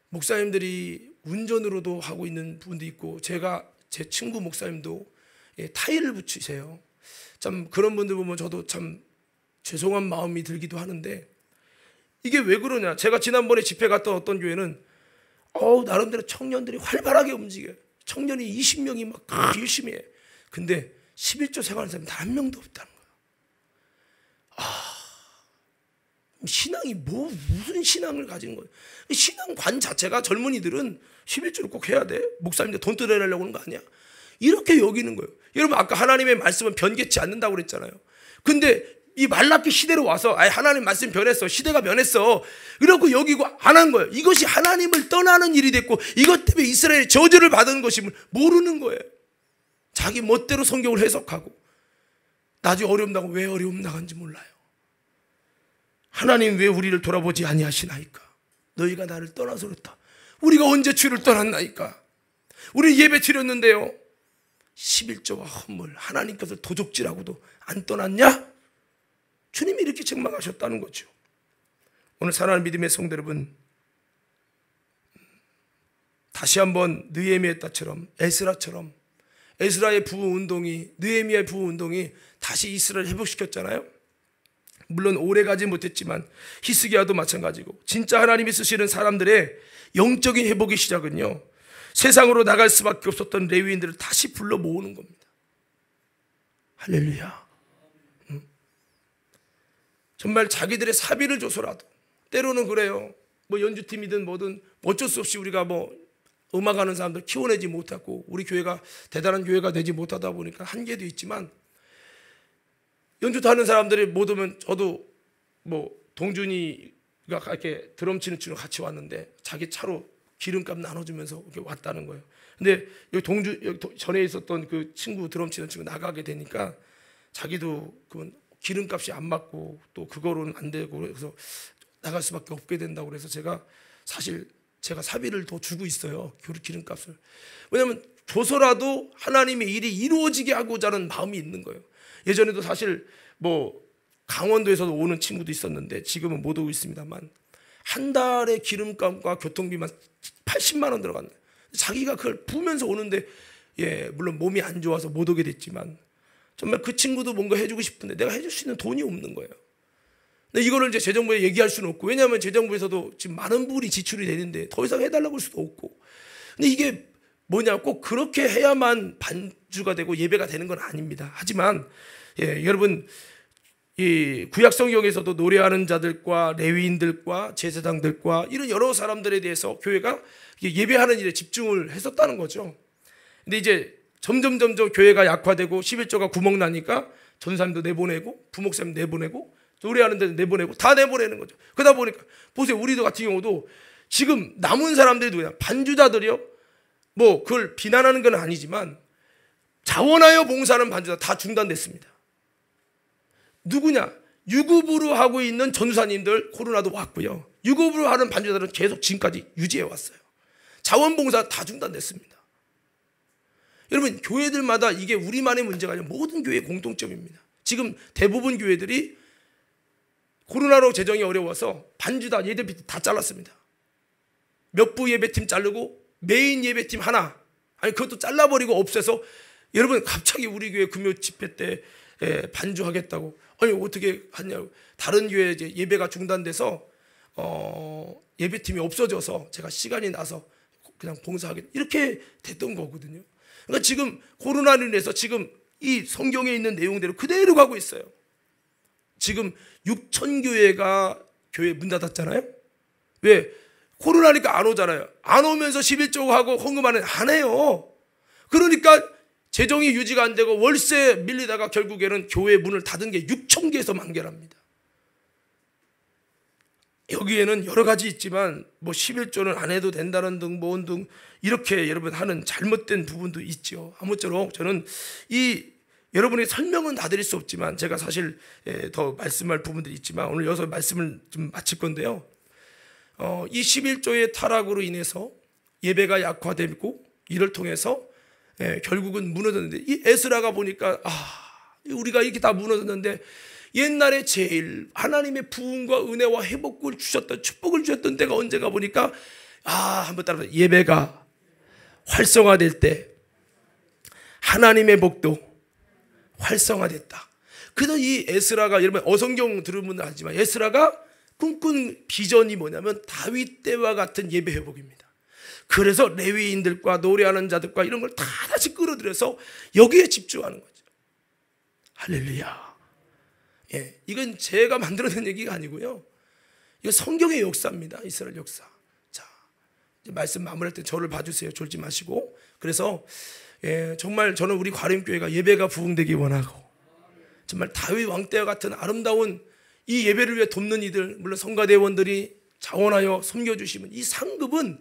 목사님들이 운전으로도 하고 있는 분도 있고, 제 친구 목사님도 타일을 붙이세요. 참 그런 분들 보면 저도 참 죄송한 마음이 들기도 하는데, 이게 왜 그러냐. 제가 지난번에 집회 갔던 어떤 교회는 나름대로 청년들이 활발하게 움직여요. 청년이 20명이 막 열심히 해. 근데 11조 생활하는 사람이 단 한 명도 없다는 거예요. 신앙이 무슨 신앙을 가지는 거예요. 신앙관 자체가 젊은이들은 11조를 꼭 해야 돼. 목사님들 돈 뜯어내려고 하는 거 아니야. 이렇게 여기는 거예요. 여러분, 아까 하나님의 말씀은 변개치 않는다고 그랬잖아요. 근데 이 말라기 시대로 와서 하나님 말씀 변했어, 시대가 변했어, 이러고 여기고 안 한 거예요. 이것이 하나님을 떠나는 일이 됐고, 이것 때문에 이스라엘이 저주를 받은 것임을 모르는 거예요. 자기 멋대로 성경을 해석하고, 나중에 어려움 나고 왜 어려움 나간지 몰라요. 하나님 왜 우리를 돌아보지 아니하시나이까? 너희가 나를 떠나서 그렇다. 우리가 언제 주를 떠났나이까? 우리 예배 드렸는데요, 11조와 헌물, 하나님 것을 도적질하고도 안 떠났냐? 주님이 이렇게 책망하셨다는 거죠. 오늘 사랑하는 믿음의 성도 여러분, 다시 한번 느헤미야 때처럼, 에스라처럼, 에스라의 부흥운동이, 느헤미야의 부흥운동이 다시 이스라엘을 회복시켰잖아요. 물론 오래 가지 못했지만 히스기야도 마찬가지고, 진짜 하나님이 쓰시는 사람들의 영적인 회복의 시작은요, 세상으로 나갈 수밖에 없었던 레위인들을 다시 불러 모으는 겁니다. 할렐루야. 정말 자기들의 사비를 줘서라도, 때로는 그래요. 뭐 연주팀이든 뭐든 어쩔 수 없이 우리가 뭐 음악하는 사람들 키워내지 못하고, 우리 교회가 대단한 교회가 되지 못하다 보니까 한계도 있지만, 연주 하는 사람들이 못 오면 저도 뭐 동준이가 이렇게 드럼 치는 친구 같이 왔는데 자기 차로 기름값 나눠주면서 이렇게 왔다는 거예요. 근데 여기 전에 있었던 그 친구, 드럼 치는 친구 나가게 되니까 자기도 그건 기름값이 안 맞고 또 그거로는 안 되고, 그래서 나갈 수밖에 없게 된다고 그래서 제가 사비를 더 주고 있어요. 기름값을. 왜냐하면 줘서라도 하나님의 일이 이루어지게 하고자 하는 마음이 있는 거예요. 예전에도 사실 뭐 강원도에서도 오는 친구도 있었는데 지금은 못 오고 있습니다만, 한 달에 기름값과 교통비만 80만 원 들어갔네. 자기가 그걸 부으면서 오는데, 물론 몸이 안 좋아서 못 오게 됐지만, 정말 그 친구도 뭔가 해주고 싶은데 내가 해줄 수 있는 돈이 없는 거예요. 근데 이거를 이제 재정부에 얘기할 수는 없고, 왜냐하면 재정부에서도 지금 많은 부분이 지출이 되는데 더 이상 해달라고 할 수도 없고. 근데 이게 뭐냐, 꼭 그렇게 해야만 반주가 되고 예배가 되는 건 아닙니다. 하지만 여러분, 이 구약 성경에서도 노래하는 자들과 레위인들과 제사장들과 이런 여러 사람들에 대해서 교회가 예배하는 일에 집중을 했었다는 거죠. 근데 이제 점점 교회가 약화되고 11조가 구멍 나니까 전사님도 내보내고 부목사님 내보내고 노래하는 데 내보내고 다 내보내는 거죠. 그러다 보니까 보세요, 우리도 같은 경우도 지금 남은 사람들이 누구냐, 반주자들이요. 뭐 그걸 비난하는 건 아니지만 자원하여 봉사하는 반주자 다 중단됐습니다. 누구냐? 유급으로 하고 있는 전사님들 코로나도 왔고요. 유급으로 하는 반주자들은 계속 지금까지 유지해 왔어요. 자원봉사 다 중단됐습니다. 여러분, 교회들마다 이게 우리만의 문제가 아니라 모든 교회의 공통점입니다. 지금 대부분 교회들이 코로나로 재정이 어려워서 반주다 예배팀 다 잘랐습니다. 몇 부 예배팀 자르고 메인 예배팀 하나, 그것도 잘라버리고 없애서, 여러분 갑자기 우리 교회 금요 집회 때 반주하겠다고, 어떻게 하냐고. 다른 교회 이제 예배가 중단돼서 예배팀이 없어져서 제가 시간이 나서 그냥 봉사하겠다, 이렇게 됐던 거거든요. 그러니까 지금 코로나로 인해서 지금 이 성경에 있는 내용대로 그대로 가고 있어요. 지금 6,000교회가 교회 문 닫았잖아요. 왜? 코로나니까 안 오잖아요. 안 오면서 11조 하고 헌금하는 안 해요. 그러니까 재정이 유지가 안 되고 월세 밀리다가 결국에는 교회 문을 닫은 게 6,000개에서 만개랍니다. 여기에는 여러 가지 있지만 뭐 11조는 안 해도 된다는 등 뭐 등 이렇게 여러분 하는 잘못된 부분도 있죠. 아무쪼록 저는 여러분이 설명은 다 드릴 수 없지만 제가 사실 더 말씀할 부분들이 있지만 오늘 여기서 말씀을 좀 마칠 건데요. 이 11조의 타락으로 인해서 예배가 약화되고 이를 통해서 결국은 무너졌는데, 이 에스라가 보니까 우리가 이렇게 다 무너졌는데 옛날에 제일 하나님의 부흥과 은혜와 회복을 주셨던, 축복을 주셨던 때가 언제가 보니까 한번 따라서 예배가 활성화될 때 하나님의 복도 활성화됐다. 그래서 이 에스라가, 여러분 어성경 들으면 알지만 에스라가 꿈꾼 비전이 뭐냐면 다윗 때와 같은 예배 회복입니다. 그래서 레위인들과 노래하는 자들과 이런 걸 다 다시 끌어들여서 여기에 집중하는 거죠. 할렐루야. 예, 이건 제가 만들어낸 얘기가 아니고요. 이거 성경의 역사입니다. 이스라엘 역사. 자, 이제 말씀 마무리할 때 저를 봐주세요. 졸지 마시고. 그래서 정말 저는 우리 과림교회가 예배가 부흥되기 원하고, 정말 다윗 왕 때와 같은 아름다운 이 예배를 위해 돕는 이들, 물론 성가대원들이 자원하여 섬겨주시면 이 상급은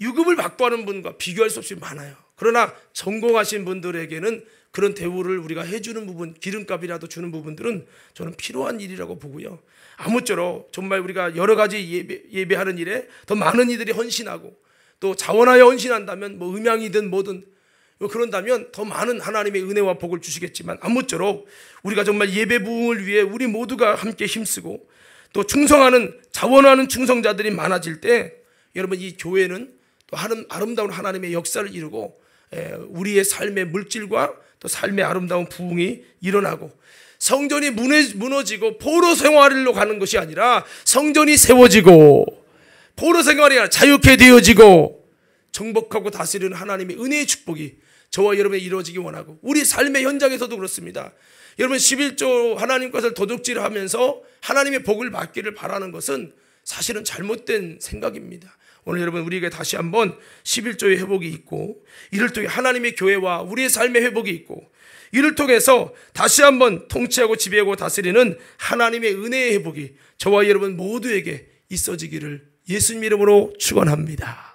유급을 받고 하는 분과 비교할 수 없이 많아요. 그러나 전공하신 분들에게는 그런 대우를 우리가 해주는 부분, 기름값이라도 주는 부분들은 저는 필요한 일이라고 보고요. 아무쪼록 정말 우리가 여러 가지 예배하는 일에 더 많은 이들이 헌신하고 또 자원하여 헌신한다면 뭐 음양이든 뭐든 그런다면 더 많은 하나님의 은혜와 복을 주시겠지만, 아무쪼록 우리가 정말 예배 부흥을 위해 우리 모두가 함께 힘쓰고 또 충성하는, 자원하는 충성자들이 많아질 때 여러분 이 교회는 또 아름다운 하나님의 역사를 이루고 우리의 삶의 물질과 또 삶의 아름다운 부흥이 일어나고, 성전이 무너지고 포로 생활로 가는 것이 아니라 성전이 세워지고 포로 생활이 아니라 자유케 되어지고 정복하고 다스리는 하나님의 은혜의 축복이 저와 여러분이 이루어지기 원하고, 우리 삶의 현장에서도 그렇습니다. 여러분 11조 하나님 것을 도둑질하면서 하나님의 복을 받기를 바라는 것은 사실은 잘못된 생각입니다. 오늘 여러분 우리에게 다시 한번 11조의 회복이 있고, 이를 통해 하나님의 교회와 우리의 삶의 회복이 있고, 이를 통해서 다시 한번 통치하고 지배하고 다스리는 하나님의 은혜의 회복이 저와 여러분 모두에게 있어지기를 예수님 이름으로 축원합니다.